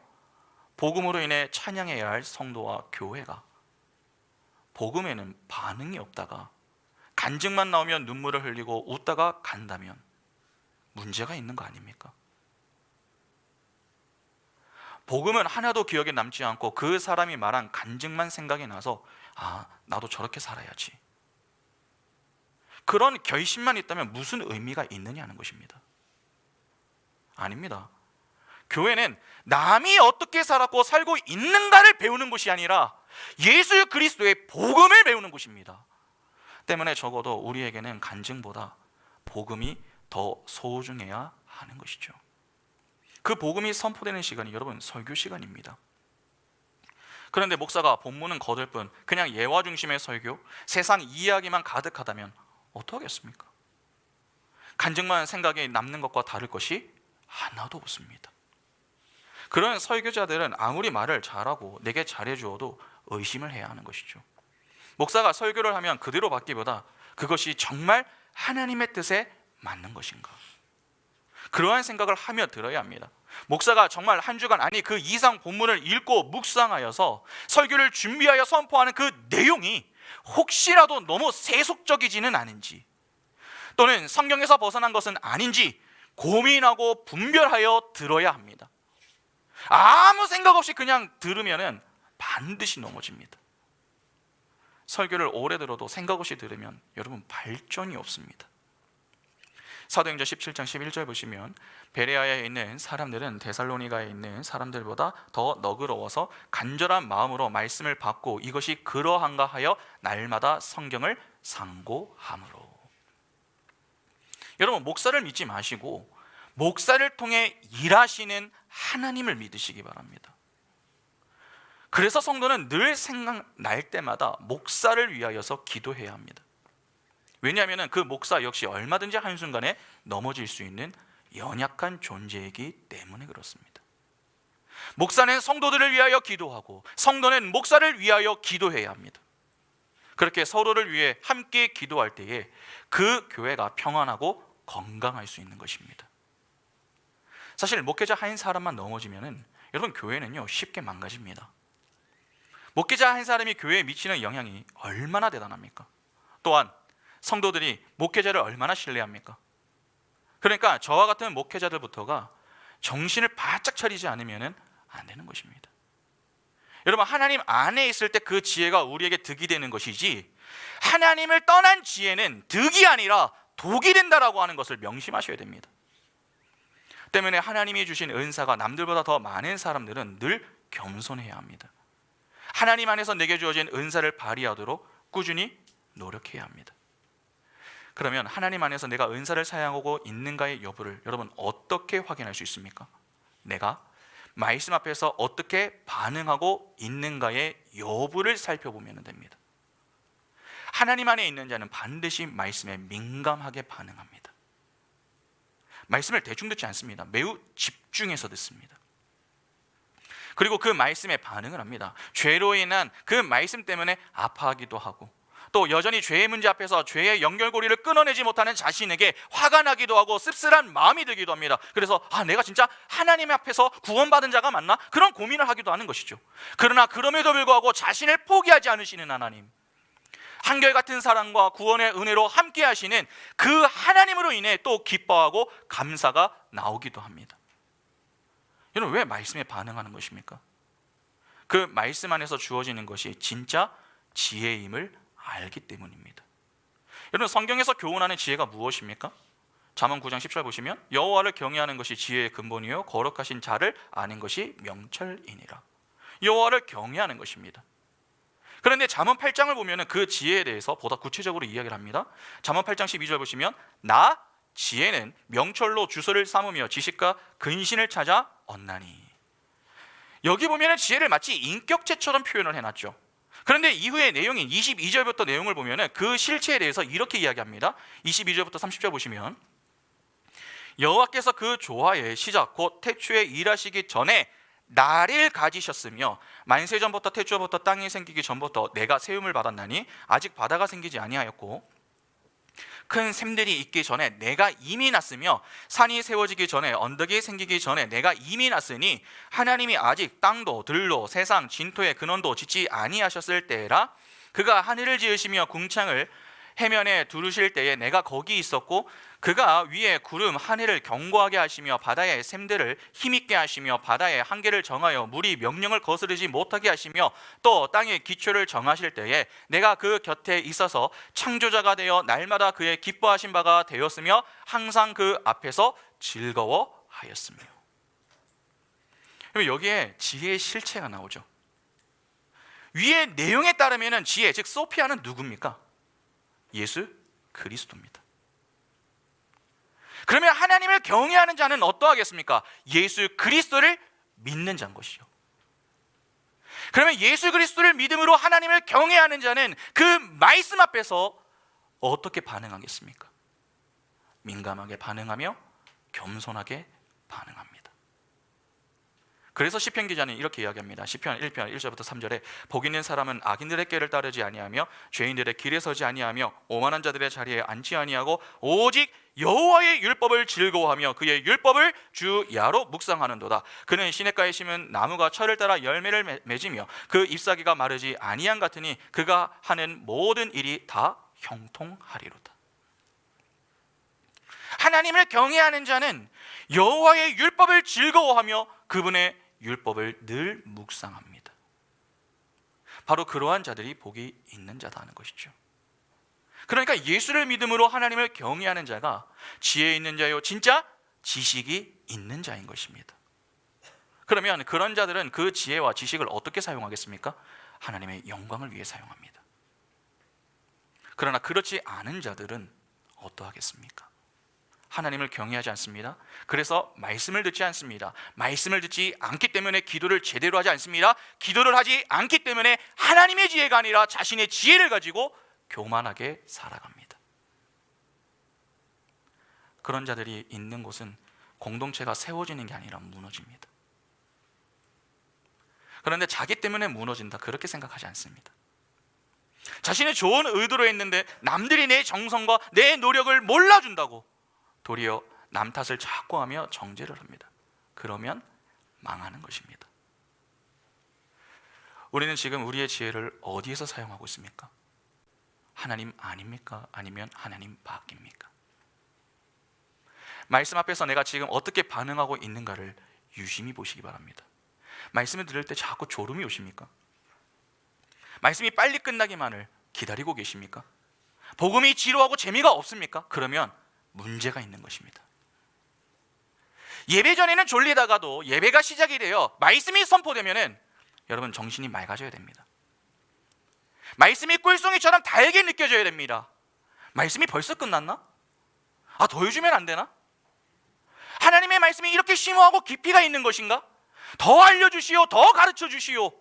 복음으로 인해 찬양해야 할 성도와 교회가 복음에는 반응이 없다가 간증만 나오면 눈물을 흘리고 웃다가 간다면 문제가 있는 거 아닙니까? 복음은 하나도 기억에 남지 않고 그 사람이 말한 간증만 생각이 나서 나도 저렇게 살아야지, 그런 결심만 있다면 무슨 의미가 있느냐는 것입니다. 아닙니다. 교회는 남이 어떻게 살았고 살고 있는가를 배우는 곳이 아니라 예수 그리스도의 복음을 배우는 곳입니다. 때문에 적어도 우리에게는 간증보다 복음이 더 소중해야 하는 것이죠. 그 복음이 선포되는 시간이 여러분 설교 시간입니다. 그런데 목사가 본문은 거들 뿐 그냥 예화 중심의 설교, 세상 이야기만 가득하다면 어떡하겠습니까? 간증만 생각에 남는 것과 다를 것이 하나도 없습니다. 그런 설교자들은 아무리 말을 잘하고 내게 잘해주어도 의심을 해야 하는 것이죠. 목사가 설교를 하면 그대로 받기보다 그것이 정말 하나님의 뜻에 맞는 것인가, 그러한 생각을 하며 들어야 합니다. 목사가 정말 한 주간 아니 그 이상 본문을 읽고 묵상하여서 설교를 준비하여 선포하는 그 내용이 혹시라도 너무 세속적이지는 않은지, 또는 성경에서 벗어난 것은 아닌지 고민하고 분별하여 들어야 합니다. 아무 생각 없이 그냥 들으면 반드시 넘어집니다. 설교를 오래 들어도 생각 없이 들으면 여러분 발전이 없습니다. 사도행전 17장 11절 보시면 베레아에 있는 사람들은 데살로니가에 있는 사람들보다 더 너그러워서 간절한 마음으로 말씀을 받고 이것이 그러한가 하여 날마다 성경을 상고함으로. 여러분, 목사를 믿지 마시고 목사를 통해 일하시는 하나님을 믿으시기 바랍니다. 그래서 성도는 늘 생각날 때마다 목사를 위하여서 기도해야 합니다. 왜냐하면 그 목사 역시 얼마든지 한순간에 넘어질 수 있는 연약한 존재이기 때문에 그렇습니다. 목사는 성도들을 위하여 기도하고 성도는 목사를 위하여 기도해야 합니다. 그렇게 서로를 위해 함께 기도할 때에 그 교회가 평안하고 건강할 수 있는 것입니다. 사실 목회자 한 사람만 넘어지면 여러분 교회는요 쉽게 망가집니다. 목회자 한 사람이 교회에 미치는 영향이 얼마나 대단합니까? 또한 성도들이 목회자를 얼마나 신뢰합니까? 그러니까 저와 같은 목회자들부터가 정신을 바짝 차리지 않으면 안 되는 것입니다. 여러분, 하나님 안에 있을 때 그 지혜가 우리에게 득이 되는 것이지 하나님을 떠난 지혜는 득이 아니라 독이 된다라고 하는 것을 명심하셔야 됩니다. 때문에 하나님이 주신 은사가 남들보다 더 많은 사람들은 늘 겸손해야 합니다. 하나님 안에서 내게 주어진 은사를 발휘하도록 꾸준히 노력해야 합니다. 그러면 하나님 안에서 내가 은사를 사용하고 있는가의 여부를 여러분 어떻게 확인할 수 있습니까? 내가 말씀 앞에서 어떻게 반응하고 있는가의 여부를 살펴보면 됩니다. 하나님 안에 있는 자는 반드시 말씀에 민감하게 반응합니다. 말씀을 대충 듣지 않습니다. 매우 집중해서 듣습니다. 그리고 그 말씀에 반응을 합니다. 죄로 인한 그 말씀 때문에 아파하기도 하고, 또 여전히 죄의 문제 앞에서 죄의 연결고리를 끊어내지 못하는 자신에게 화가 나기도 하고 씁쓸한 마음이 들기도 합니다. 그래서 내가 진짜 하나님 앞에서 구원받은 자가 맞나? 그런 고민을 하기도 하는 것이죠. 그러나 그럼에도 불구하고 자신을 포기하지 않으시는 하나님, 한결같은 사랑과 구원의 은혜로 함께 하시는 그 하나님으로 인해 또 기뻐하고 감사가 나오기도 합니다. 여러분, 왜 말씀에 반응하는 것입니까? 그 말씀 안에서 주어지는 것이 진짜 지혜임을 알기 때문입니다. 여러분, 성경에서 교훈하는 지혜가 무엇입니까? 잠언 9장 10절 보시면 여호와를 경외하는 것이 지혜의 근본이요 거룩하신 자를 아는 것이 명철이니라. 여호와를 경외하는 것입니다. 그런데 잠언 8장을 보면 그 지혜에 대해서 보다 구체적으로 이야기를 합니다. 잠언 8장 12절 보시면 나 지혜는 명철로 주소를 삼으며 지식과 근신을 찾아 얻나니. 여기 보면 지혜를 마치 인격체처럼 표현을 해놨죠. 그런데 이후의 내용인 22절부터 내용을 보면 그 실체에 대해서 이렇게 이야기합니다. 22절부터 30절 보시면 여호와께서 그 조화의 시작 곧 태초에 일하시기 전에 나를 가지셨으며 만세전부터 태초부터 땅이 생기기 전부터 내가 세움을 받았나니 아직 바다가 생기지 아니하였고 큰 샘들이 있기 전에 내가 이미 났으며 산이 세워지기 전에 언덕이 생기기 전에 내가 이미 났으니 하나님이 아직 땅도 들도 세상 진토의 근원도 짓지 아니하셨을 때라. 그가 하늘을 지으시며 궁창을 해면에 두르실 때에 내가 거기 있었고 그가 위에 구름 하늘을 견고하게 하시며 바다의 샘들을 힘있게 하시며 바다의 한계를 정하여 물이 명령을 거스르지 못하게 하시며 또 땅의 기초를 정하실 때에 내가 그 곁에 있어서 창조자가 되어 날마다 그의 기뻐하신 바가 되었으며 항상 그 앞에서 즐거워하였으며. 여기에 지혜의 실체가 나오죠. 위의 내용에 따르면 지혜, 즉 소피아는 누굽니까? 예수 그리스도입니다. 그러면 하나님을 경외하는 자는 어떠하겠습니까? 예수 그리스도를 믿는 자인 것이죠. 그러면 예수 그리스도를 믿음으로 하나님을 경외하는 자는 그 말씀 앞에서 어떻게 반응하겠습니까? 민감하게 반응하며 겸손하게 반응합니다. 그래서 시편 기자는 이렇게 이야기합니다. 시편 1편 1절부터 3절에 복 있는 사람은 악인들의 꾀를 따르지 아니하며 죄인들의 길에 서지 아니하며 오만한 자들의 자리에 앉지 아니하고 오직 여호와의 율법을 즐거워하며 그의 율법을 주 야로 묵상하는도다. 그는 시냇가에 심은 나무가 철을 따라 열매를 맺으며 그 잎사귀가 마르지 아니한 같으니 그가 하는 모든 일이 다 형통하리로다. 하나님을 경외하는 자는 여호와의 율법을 즐거워하며 그분의 율법을 늘 묵상합니다. 바로 그러한 자들이 복이 있는 자다는 것이죠. 그러니까 예수를 믿음으로 하나님을 경외하는 자가 지혜 있는 자요 진짜 지식이 있는 자인 것입니다. 그러면 그런 자들은 그 지혜와 지식을 어떻게 사용하겠습니까? 하나님의 영광을 위해 사용합니다. 그러나 그렇지 않은 자들은 어떠하겠습니까? 하나님을 경외하지 않습니다. 그래서 말씀을 듣지 않습니다. 말씀을 듣지 않기 때문에 기도를 제대로 하지 않습니다. 기도를 하지 않기 때문에 하나님의 지혜가 아니라 자신의 지혜를 가지고 교만하게 살아갑니다. 그런 자들이 있는 곳은 공동체가 세워지는 게 아니라 무너집니다. 그런데 자기 때문에 무너진다, 그렇게 생각하지 않습니다. 자신의 좋은 의도로 했는데 남들이 내 정성과 내 노력을 몰라준다고 도리어 남 탓을 자꾸 하며 정죄를 합니다. 그러면 망하는 것입니다. 우리는 지금 우리의 지혜를 어디에서 사용하고 있습니까? 하나님 아닙니까? 아니면 하나님 밖입니까? 말씀 앞에서 내가 지금 어떻게 반응하고 있는가를 유심히 보시기 바랍니다. 말씀을 들을 때 자꾸 졸음이 오십니까? 말씀이 빨리 끝나기만을 기다리고 계십니까? 복음이 지루하고 재미가 없습니까? 그러면 문제가 있는 것입니다. 예배 전에는 졸리다가도 예배가 시작이 되어 말씀이 선포되면은 여러분 정신이 맑아져야 됩니다. 말씀이 꿀송이처럼 달게 느껴져야 됩니다. 말씀이 벌써 끝났나? 더 해주면 안 되나? 하나님의 말씀이 이렇게 심오하고 깊이가 있는 것인가? 더 알려주시오, 더 가르쳐 주시오.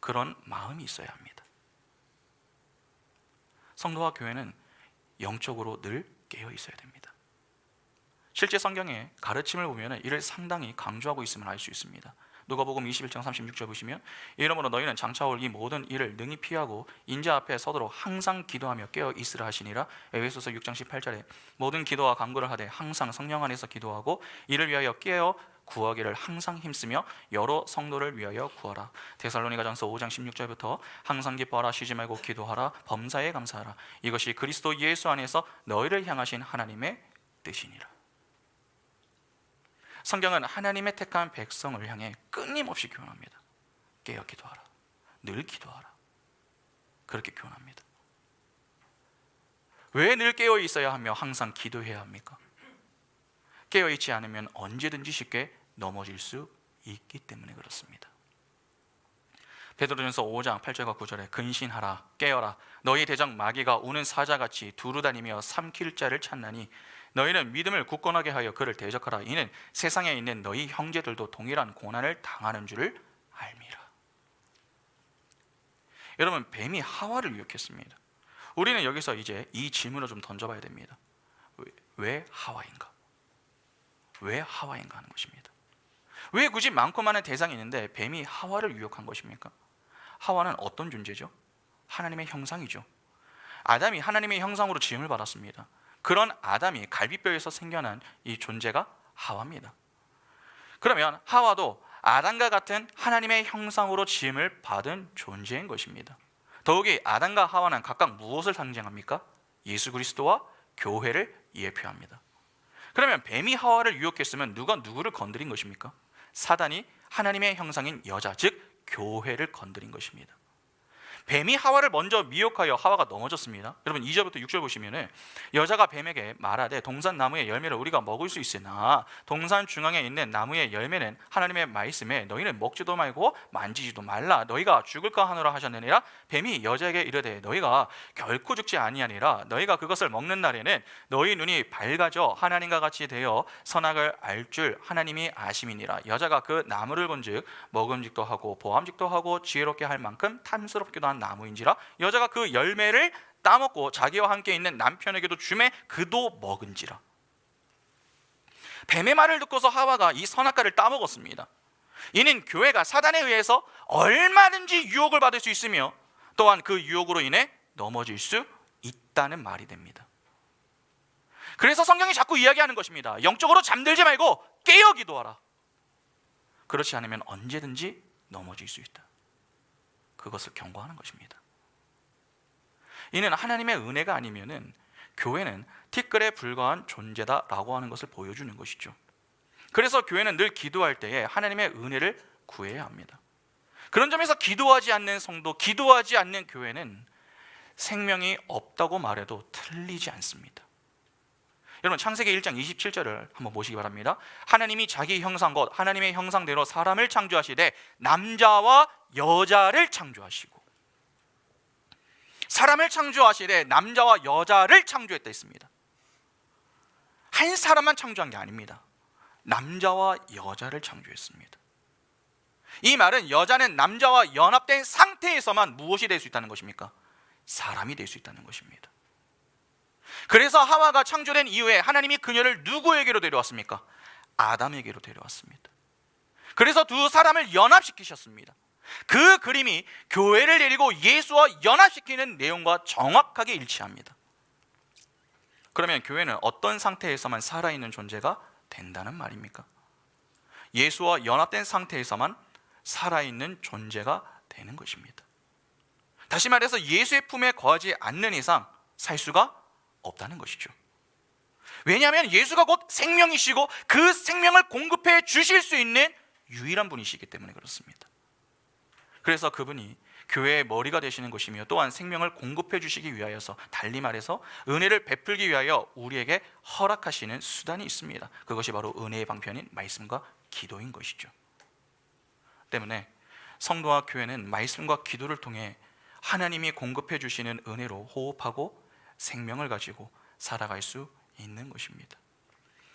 그런 마음이 있어야 합니다. 성도와 교회는 영적으로 늘 깨어 있어야 됩니다. 실제 성경의 가르침을 보면 이를 상당히 강조하고 있음을 알 수 있습니다. 누가복음 21장 36절 보시면 이러므로 너희는 장차올 이 모든 일을 능히 피하고 인자 앞에 서도록 항상 기도하며 깨어 있으라 하시니라. 에베소서 6장 18절에 모든 기도와 간구를 하되 항상 성령 안에서 기도하고 이를 위하여 깨어 구하기를 항상 힘쓰며 여러 성도를 위하여 구하라. 데살로니가전서 5장 16절부터 항상 기뻐하라, 쉬지 말고 기도하라, 범사에 감사하라. 이것이 그리스도 예수 안에서 너희를 향하신 하나님의 뜻이니라. 성경은 하나님의 택한 백성을 향해 끊임없이 교훈합니다. 깨어 기도하라, 늘 기도하라, 그렇게 교훈합니다. 왜 늘 깨어 있어야 하며 항상 기도해야 합니까? 깨어 있지 않으면 언제든지 쉽게 넘어질 수 있기 때문에 그렇습니다. 베드로전서 5장 8절과 9절에 근신하라, 깨어라, 너희 대적 마귀가 우는 사자같이 두루다니며 삼킬 자를 찾나니 너희는 믿음을 굳건하게 하여 그를 대적하라. 이는 세상에 있는 너희 형제들도 동일한 고난을 당하는 줄을 알미라. 여러분, 뱀이 하와를 유혹했습니다. 우리는 여기서 이제 이 질문을 좀 던져봐야 됩니다. 왜 하와인가? 왜 하와인가 하는 것입니다. 왜 굳이 많고 많은 대상이 있는데 뱀이 하와를 유혹한 것입니까? 하와는 어떤 존재죠? 하나님의 형상이죠. 아담이 하나님의 형상으로 지음을 받았습니다. 그런 아담이 갈비뼈에서 생겨난 이 존재가 하와입니다. 그러면 하와도 아담과 같은 하나님의 형상으로 지음을 받은 존재인 것입니다. 더욱이 아담과 하와는 각각 무엇을 상징합니까? 예수 그리스도와 교회를 예표합니다. 그러면 뱀이 하와를 유혹했으면 누가 누구를 건드린 것입니까? 사단이 하나님의 형상인 여자, 즉 교회를 건드린 것입니다. 뱀이 하와를 먼저 미혹하여 하와가 넘어졌습니다. 여러분 2절부터 6절 보시면 여자가 뱀에게 말하되 동산 나무의 열매를 우리가 먹을 수 있으나 동산 중앙에 있는 나무의 열매는 하나님의 말씀에 너희는 먹지도 말고 만지지도 말라 너희가 죽을까 하노라 하셨느니라. 뱀이 여자에게 이르되 너희가 결코 죽지 아니하니라. 너희가 그것을 먹는 날에는 너희 눈이 밝아져 하나님과 같이 되어 선악을 알 줄 하나님이 아심이니라. 여자가 그 나무를 본즉 먹음직도 하고 보암직도 하고 지혜롭게 할 만큼 탐스럽기도 한 나무인지라. 여자가 그 열매를 따먹고 자기와 함께 있는 남편에게도 주매 그도 먹은지라. 뱀의 말을 듣고서 하와가 이 선악과를 따먹었습니다. 이는 교회가 사단에 의해서 얼마든지 유혹을 받을 수 있으며 또한 그 유혹으로 인해 넘어질 수 있다는 말이 됩니다. 그래서 성경이 자꾸 이야기하는 것입니다. 영적으로 잠들지 말고 깨어 기도하라. 그렇지 않으면 언제든지 넘어질 수 있다. 그것을 경고하는 것입니다. 이는 하나님의 은혜가 아니면은 교회는 티끌에 불과한 존재다라고 하는 것을 보여주는 것이죠. 그래서 교회는 늘 기도할 때에 하나님의 은혜를 구해야 합니다. 그런 점에서 기도하지 않는 성도, 기도하지 않는 교회는 생명이 없다고 말해도 틀리지 않습니다. 여러분 창세기 1장 27절을 한번 보시기 바랍니다. 하나님이 자기 형상 곧 하나님의 형상대로 사람을 창조하시되 남자와 여자를 창조하시고, 사람을 창조하시되 남자와 여자를 창조했다 했습니다. 한 사람만 창조한 게 아닙니다. 남자와 여자를 창조했습니다. 이 말은 여자는 남자와 연합된 상태에서만 무엇이 될 수 있다는 것입니까? 사람이 될 수 있다는 것입니다. 그래서 하와가 창조된 이후에 하나님이 그녀를 누구에게로 데려왔습니까? 아담에게로 데려왔습니다. 그래서 두 사람을 연합시키셨습니다. 그 그림이 교회를 데리고 예수와 연합시키는 내용과 정확하게 일치합니다. 그러면 교회는 어떤 상태에서만 살아있는 존재가 된다는 말입니까? 예수와 연합된 상태에서만 살아있는 존재가 되는 것입니다. 다시 말해서 예수의 품에 거하지 않는 이상 살 수가 없다는 것이죠. 왜냐하면 예수가 곧 생명이시고 그 생명을 공급해 주실 수 있는 유일한 분이시기 때문에 그렇습니다. 그래서 그분이 교회의 머리가 되시는 것이며 또한 생명을 공급해 주시기 위하여서, 달리 말해서 은혜를 베풀기 위하여 우리에게 허락하시는 수단이 있습니다. 그것이 바로 은혜의 방편인 말씀과 기도인 것이죠. 때문에 성도와 교회는 말씀과 기도를 통해 하나님이 공급해 주시는 은혜로 호흡하고 생명을 가지고 살아갈 수 있는 것입니다.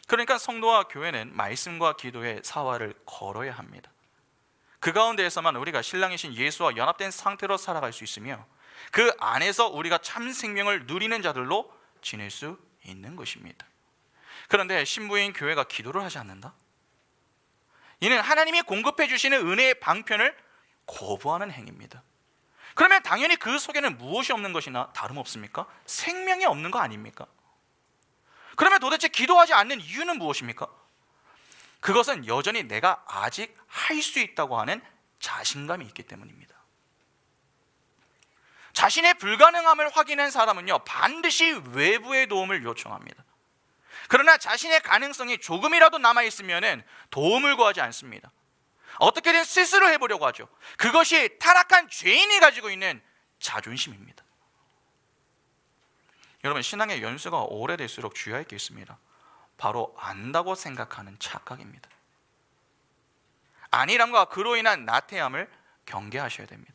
그러니까 성도와 교회는 말씀과 기도의 사활을 걸어야 합니다. 그 가운데에서만 우리가 신랑이신 예수와 연합된 상태로 살아갈 수 있으며 그 안에서 우리가 참 생명을 누리는 자들로 지낼 수 있는 것입니다. 그런데 신부인 교회가 기도를 하지 않는다? 이는 하나님이 공급해 주시는 은혜의 방편을 거부하는 행위입니다. 그러면 당연히 그 속에는 무엇이 없는 것이나 다름없습니까? 생명이 없는 거 아닙니까? 그러면 도대체 기도하지 않는 이유는 무엇입니까? 그것은 여전히 내가 아직 할 수 있다고 하는 자신감이 있기 때문입니다. 자신의 불가능함을 확인한 사람은요, 반드시 외부의 도움을 요청합니다. 그러나 자신의 가능성이 조금이라도 남아있으면 도움을 구하지 않습니다. 어떻게든 스스로 해보려고 하죠. 그것이 타락한 죄인이 가지고 있는 자존심입니다. 여러분, 신앙의 연수가 오래될수록 주의할 게 있습니다. 바로 안다고 생각하는 착각입니다. 안일함과 그로 인한 나태함을 경계하셔야 됩니다.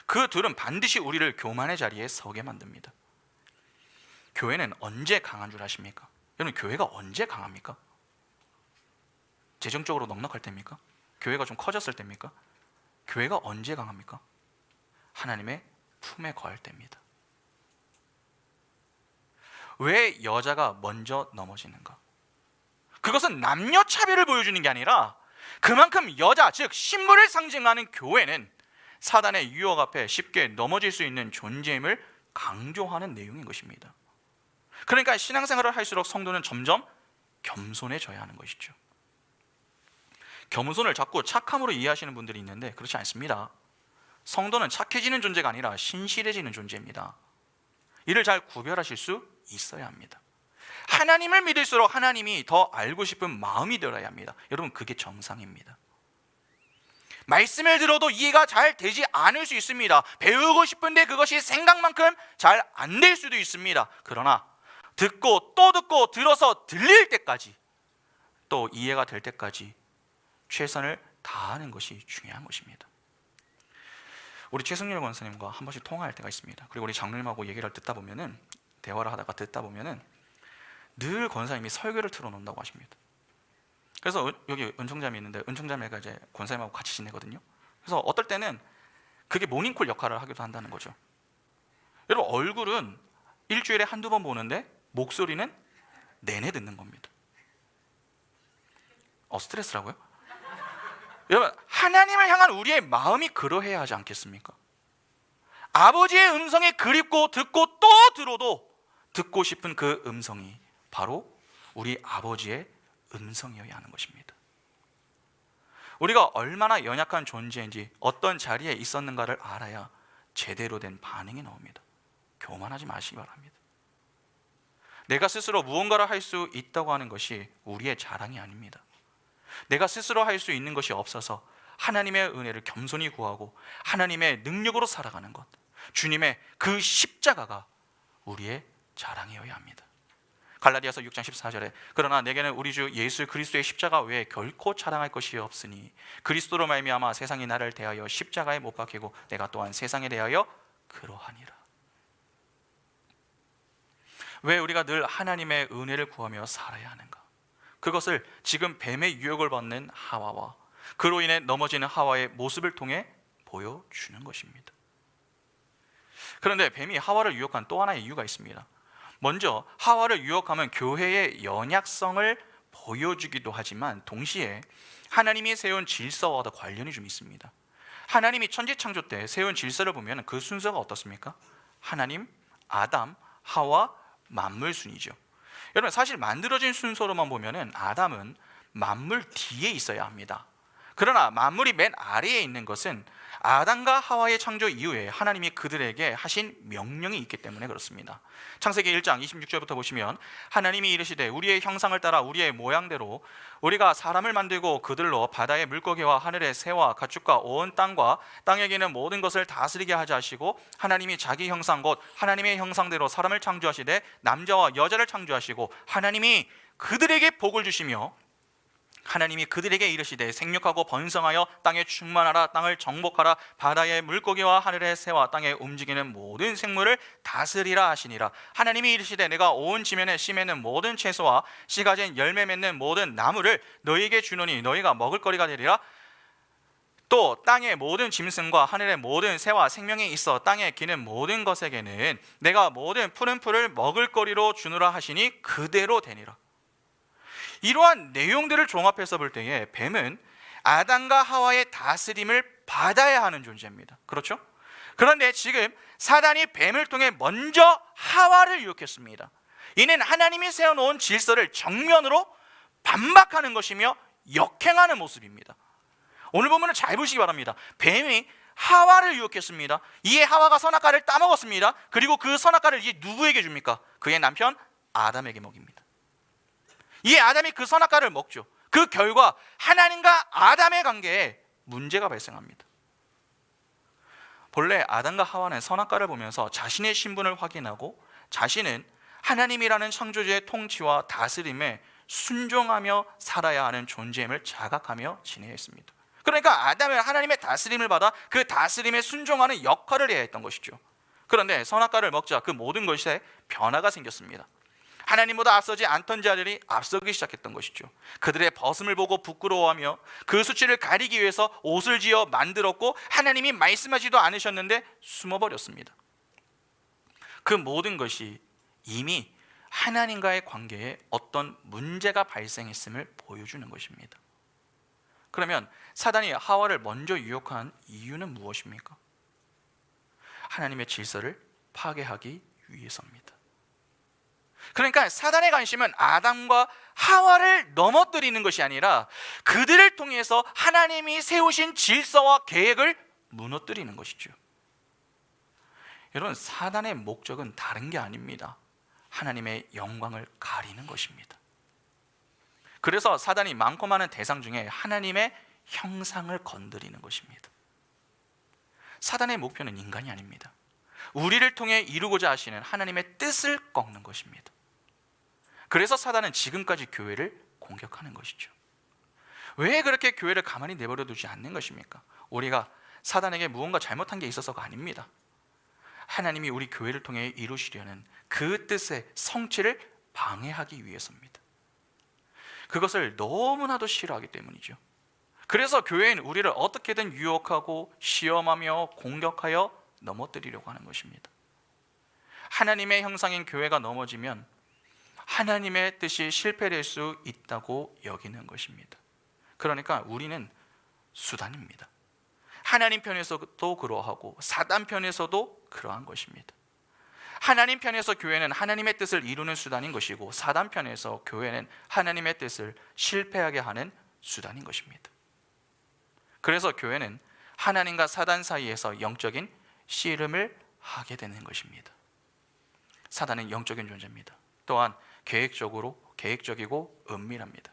그 둘은 반드시 우리를 교만의 자리에 서게 만듭니다. 교회는 언제 강한 줄 아십니까? 여러분, 교회가 언제 강합니까? 재정적으로 넉넉할 때입니까? 교회가 좀 커졌을 때입니까? 교회가 언제 강합니까? 하나님의 품에 거할 때입니다. 왜 여자가 먼저 넘어지는가? 그것은 남녀 차별을 보여주는 게 아니라 그만큼 여자, 즉 신부를 상징하는 교회는 사단의 유혹 앞에 쉽게 넘어질 수 있는 존재임을 강조하는 내용인 것입니다. 그러니까 신앙생활을 할수록 성도는 점점 겸손해져야 하는 것이죠. 겸손을 자꾸 착함으로 이해하시는 분들이 있는데 그렇지 않습니다. 성도는 착해지는 존재가 아니라 신실해지는 존재입니다. 이를 잘 구별하실 수 있어야 합니다. 하나님을 믿을수록 하나님이 더 알고 싶은 마음이 들어야 합니다. 여러분, 그게 정상입니다. 말씀을 들어도 이해가 잘 되지 않을 수 있습니다. 배우고 싶은데 그것이 생각만큼 잘 안 될 수도 있습니다. 그러나 듣고 또 듣고 들어서 들릴 때까지, 또 이해가 될 때까지 최선을 다하는 것이 중요한 것입니다. 우리 최승렬 권사님과 한 번씩 통화할 때가 있습니다. 그리고 우리 장로님하고 얘기를 듣다 보면은, 대화를 하다가 듣다 보면은 늘 권사님이 설교를 틀어놓는다고 하십니다. 그래서 여기 은총자매 있는데, 은총자매가 이제 권사님하고 같이 지내거든요. 그래서 어떨 때는 그게 모닝콜 역할을 하기도 한다는 거죠. 여러분, 얼굴은 일주일에 한두 번 보는데 목소리는 내내 듣는 겁니다. 스트레스라고요? 여러분, 하나님을 향한 우리의 마음이 그러해야 하지 않겠습니까? 아버지의 음성이 그립고 듣고 또 들어도 듣고 싶은 그 음성이 바로 우리 아버지의 음성이어야 하는 것입니다. 우리가 얼마나 연약한 존재인지, 어떤 자리에 있었는가를 알아야 제대로 된 반응이 나옵니다. 교만하지 마시기 바랍니다. 내가 스스로 무언가를 할 수 있다고 하는 것이 우리의 자랑이 아닙니다. 내가 스스로 할 수 있는 것이 없어서 하나님의 은혜를 겸손히 구하고 하나님의 능력으로 살아가는 것, 주님의 그 십자가가 우리의 자랑이어야 합니다. 갈라디아서 6장 14절에 그러나 내게는 우리 주 예수 그리스도의 십자가 외에 결코 자랑할 것이 없으니 그리스도로 말미암아 세상이 나를 대하여 십자가에 못 박히고 내가 또한 세상에 대하여 그러하니라. 왜 우리가 늘 하나님의 은혜를 구하며 살아야 하는가? 그것을 지금 뱀의 유혹을 받는 하와와 그로 인해 넘어지는 하와의 모습을 통해 보여주는 것입니다. 그런데 뱀이 하와를 유혹한 또 하나의 이유가 있습니다. 먼저 하와를 유혹하면 교회의 연약성을 보여주기도 하지만 동시에 하나님이 세운 질서와도 관련이 좀 있습니다. 하나님이 천지창조 때 세운 질서를 보면 그 순서가 어떻습니까? 하나님, 아담, 하와, 만물 순이죠. 여러분, 사실 만들어진 순서로만 보면 아담은 만물 뒤에 있어야 합니다. 그러나 만물이 맨 아래에 있는 것은 아담과 하와의 창조 이후에 하나님이 그들에게 하신 명령이 있기 때문에 그렇습니다. 창세기 1장 26절부터 보시면 하나님이 이르시되 우리의 형상을 따라 우리의 모양대로 우리가 사람을 만들고 그들로 바다의 물고기와 하늘의 새와 가축과 온 땅과 땅에 기는 모든 것을 다스리게 하자 하시고 하나님이 자기 형상 곧 하나님의 형상대로 사람을 창조하시되 남자와 여자를 창조하시고 하나님이 그들에게 복을 주시며 하나님이 그들에게 이르시되 생육하고 번성하여 땅에 충만하라 땅을 정복하라 바다의 물고기와 하늘의 새와 땅에 움직이는 모든 생물을 다스리라 하시니라. 하나님이 이르시되 내가 온 지면에 씨 맺는 모든 채소와 씨 가진 열매 맺는 모든 나무를 너희에게 주노니 너희가 먹을 거리가 되리라. 또 땅의 모든 짐승과 하늘의 모든 새와 생명이 있어 땅에 기는 모든 것에게는 내가 모든 푸른 풀을 먹을 거리로 주노라 하시니 그대로 되니라. 이러한 내용들을 종합해서 볼 때에 뱀은 아담과 하와의 다스림을 받아야 하는 존재입니다. 그렇죠? 그런데 지금 사단이 뱀을 통해 먼저 하와를 유혹했습니다. 이는 하나님이 세워놓은 질서를 정면으로 반박하는 것이며 역행하는 모습입니다. 오늘 본문을 잘 보시기 바랍니다. 뱀이 하와를 유혹했습니다. 이에 하와가 선악과를 따먹었습니다. 그리고 그 선악과를 이제 누구에게 줍니까? 그의 남편 아담에게 먹입니다. 이 아담이 그 선악과를 먹죠. 그 결과 하나님과 아담의 관계에 문제가 발생합니다. 본래 아담과 하와는 선악과를 보면서 자신의 신분을 확인하고 자신은 하나님이라는 창조주의 통치와 다스림에 순종하며 살아야 하는 존재임을 자각하며 지내야 했습니다. 그러니까 아담은 하나님의 다스림을 받아 그 다스림에 순종하는 역할을 해야 했던 것이죠. 그런데 선악과를 먹자 그 모든 것에 변화가 생겼습니다. 하나님보다 앞서지 않던 자들이 앞서기 시작했던 것이죠. 그들의 벗음을 보고 부끄러워하며 그 수치를 가리기 위해서 옷을 지어 만들었고 하나님이 말씀하지도 않으셨는데 숨어버렸습니다. 그 모든 것이 이미 하나님과의 관계에 어떤 문제가 발생했음을 보여주는 것입니다. 그러면 사단이 하와를 먼저 유혹한 이유는 무엇입니까? 하나님의 질서를 파괴하기 위해서입니다. 그러니까 사단의 관심은 아담과 하와를 넘어뜨리는 것이 아니라 그들을 통해서 하나님이 세우신 질서와 계획을 무너뜨리는 것이죠. 여러분, 사단의 목적은 다른 게 아닙니다. 하나님의 영광을 가리는 것입니다. 그래서 사단이 많고 많은 대상 중에 하나님의 형상을 건드리는 것입니다. 사단의 목표는 인간이 아닙니다. 우리를 통해 이루고자 하시는 하나님의 뜻을 꺾는 것입니다. 그래서 사단은 지금까지 교회를 공격하는 것이죠. 왜 그렇게 교회를 가만히 내버려 두지 않는 것입니까? 우리가 사단에게 무언가 잘못한 게 있어서가 아닙니다. 하나님이 우리 교회를 통해 이루시려는 그 뜻의 성취를 방해하기 위해서입니다. 그것을 너무나도 싫어하기 때문이죠. 그래서 교회는 우리를 어떻게든 유혹하고 시험하며 공격하여 넘어뜨리려고 하는 것입니다. 하나님의 형상인 교회가 넘어지면 하나님의 뜻이 실패될 수 있다고 여기는 것입니다. 그러니까 우리는 수단입니다. 하나님 편에서도 그러하고 사단 편에서도 그러한 것입니다. 하나님 편에서 교회는 하나님의 뜻을 이루는 수단인 것이고, 사단 편에서 교회는 하나님의 뜻을 실패하게 하는 수단인 것입니다. 그래서 교회는 하나님과 사단 사이에서 영적인 씨름을 하게 되는 것입니다. 사단은 영적인 존재입니다. 또한 계획적이고 은밀합니다.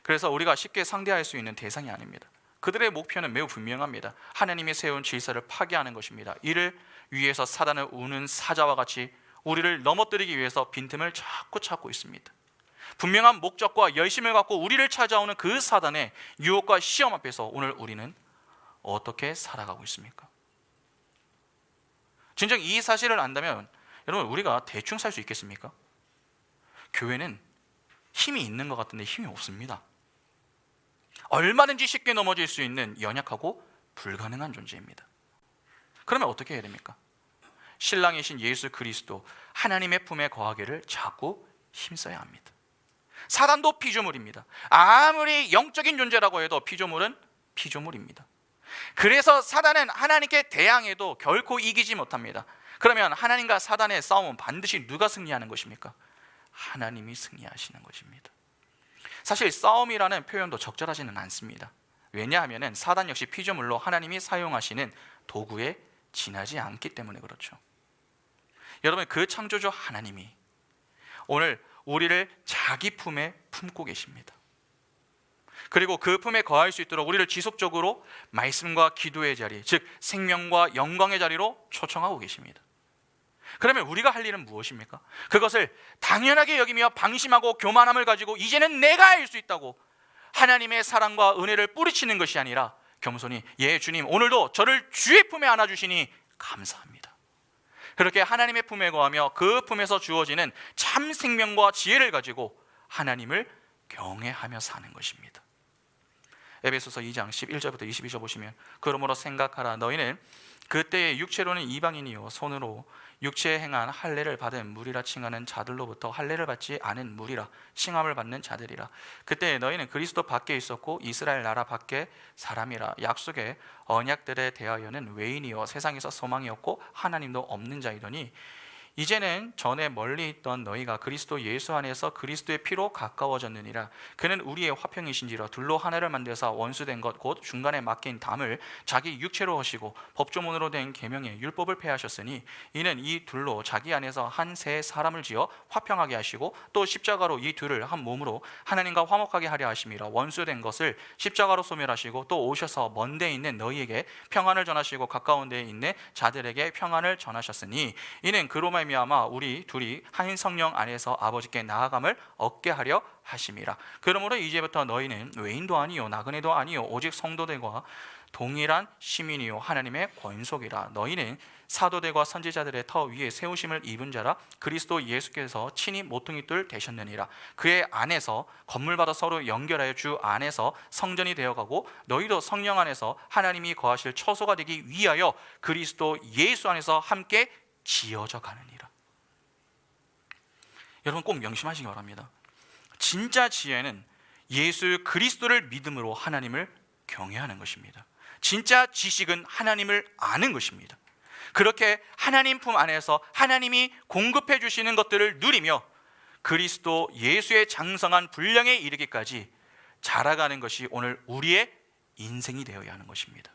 그래서 우리가 쉽게 상대할 수 있는 대상이 아닙니다. 그들의 목표는 매우 분명합니다. 하나님이 세운 질서를 파괴하는 것입니다. 이를 위해서 사단을 우는 사자와 같이 우리를 넘어뜨리기 위해서 빈틈을 자꾸 찾고 있습니다. 분명한 목적과 열심을 갖고 우리를 찾아오는 그 사단의 유혹과 시험 앞에서 오늘 우리는 어떻게 살아가고 있습니까? 진정 이 사실을 안다면 여러분, 우리가 대충 살 수 있겠습니까? 교회는 힘이 있는 것 같은데 힘이 없습니다. 얼마든지 쉽게 넘어질 수 있는 연약하고 불가능한 존재입니다. 그러면 어떻게 해야 됩니까? 신랑이신 예수 그리스도 하나님의 품에 거하기를 자꾸 힘써야 합니다. 사단도 피조물입니다. 아무리 영적인 존재라고 해도 피조물은 피조물입니다. 그래서 사단은 하나님께 대항해도 결코 이기지 못합니다. 그러면 하나님과 사단의 싸움은 반드시 누가 승리하는 것입니까? 하나님이 승리하시는 것입니다. 사실 싸움이라는 표현도 적절하지는 않습니다. 왜냐하면 사단 역시 피조물로 하나님이 사용하시는 도구에 지나지 않기 때문에 그렇죠. 여러분, 그 창조주 하나님이 오늘 우리를 자기 품에 품고 계십니다. 그리고 그 품에 거할 수 있도록 우리를 지속적으로 말씀과 기도의 자리, 즉 생명과 영광의 자리로 초청하고 계십니다. 그러면 우리가 할 일은 무엇입니까? 그것을 당연하게 여기며 방심하고 교만함을 가지고 이제는 내가 할 수 있다고 하나님의 사랑과 은혜를 뿌리치는 것이 아니라 겸손히, 예 주님, 오늘도 저를 주의 품에 안아주시니 감사합니다. 그렇게 하나님의 품에 거하며 그 품에서 주어지는 참 생명과 지혜를 가지고 하나님을 경외하며 사는 것입니다. 에베소서 2장 11절부터 22절 보시면, 그러므로 생각하라, 너희는 그때의 육체로는 이방인이요 손으로 육체에 행한 할례를 받은 무리라 칭하는 자들로부터 할례를 받지 않은 무리라 칭함을 받는 자들이라. 그때 너희는 그리스도 밖에 있었고 이스라엘 나라 밖에 사람이라. 약속의 언약들에 대하여는 외인이요 세상에서 소망이 없고 하나님도 없는 자이더니, 이제는 전에 멀리 있던 너희가 그리스도 예수 안에서 그리스도의 피로 가까워졌느니라. 그는 우리의 화평이신지라. 둘로 하나를 만드사 원수된 것 곧 중간에 막힌 담을 자기 육체로 하시고 법조문으로 된 계명의 율법을 폐하셨으니, 이는 이 둘로 자기 안에서 한 새 사람을 지어 화평하게 하시고 또 십자가로 이 둘을 한 몸으로 하나님과 화목하게 하려 하심이라. 원수된 것을 십자가로 소멸하시고 또 오셔서 먼 데 있는 너희에게 평안을 전하시고 가까운 데에 있는 자들에게 평안을 전하셨으니, 이는 그로 말미암아 우리 둘이 한 성령 안에서 아버지께 나아감을 얻게 하려 하심이라. 그러므로 이제부터 너희는 외인도 아니요 나그네도 아니요 오직 성도들과 동일한 시민이요 하나님의 권속이라. 너희는 사도들과 선지자들의 터 위에 세우심을 입은 자라. 그리스도 예수께서 친히 모퉁이 돌 되셨느니라. 그의 안에서 건물마다 서로 연결하여 주 안에서 성전이 되어가고, 너희도 성령 안에서 하나님이 거하실 처소가 되기 위하여 그리스도 예수 안에서 함께 지어져 가느니라. 여러분, 꼭 명심하시기 바랍니다. 진짜 지혜는 예수 그리스도를 믿음으로 하나님을 경외하는 것입니다. 진짜 지식은 하나님을 아는 것입니다. 그렇게 하나님 품 안에서 하나님이 공급해 주시는 것들을 누리며 그리스도 예수의 장성한 분량에 이르기까지 자라가는 것이 오늘 우리의 인생이 되어야 하는 것입니다.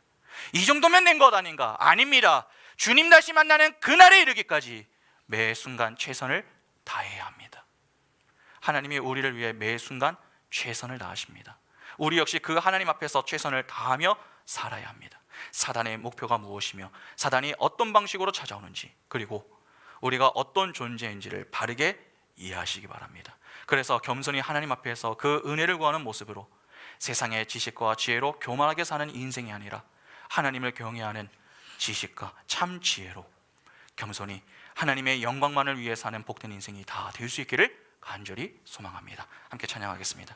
이 정도면 된 것 아닌가? 아닙니다. 주님 다시 만나는 그날에 이르기까지 매 순간 최선을 다해야 합니다. 하나님이 우리를 위해 매 순간 최선을 다하십니다. 우리 역시 그 하나님 앞에서 최선을 다하며 살아야 합니다. 사단의 목표가 무엇이며 사단이 어떤 방식으로 찾아오는지, 그리고 우리가 어떤 존재인지를 바르게 이해하시기 바랍니다. 그래서 겸손히 하나님 앞에서 그 은혜를 구하는 모습으로 세상의 지식과 지혜로 교만하게 사는 인생이 아니라 하나님을 경외하는 지식과 참 지혜로 겸손히 하나님의 영광만을 위해 사는 복된 인생이 다 될 수 있기를 간절히 소망합니다. 함께 찬양하겠습니다.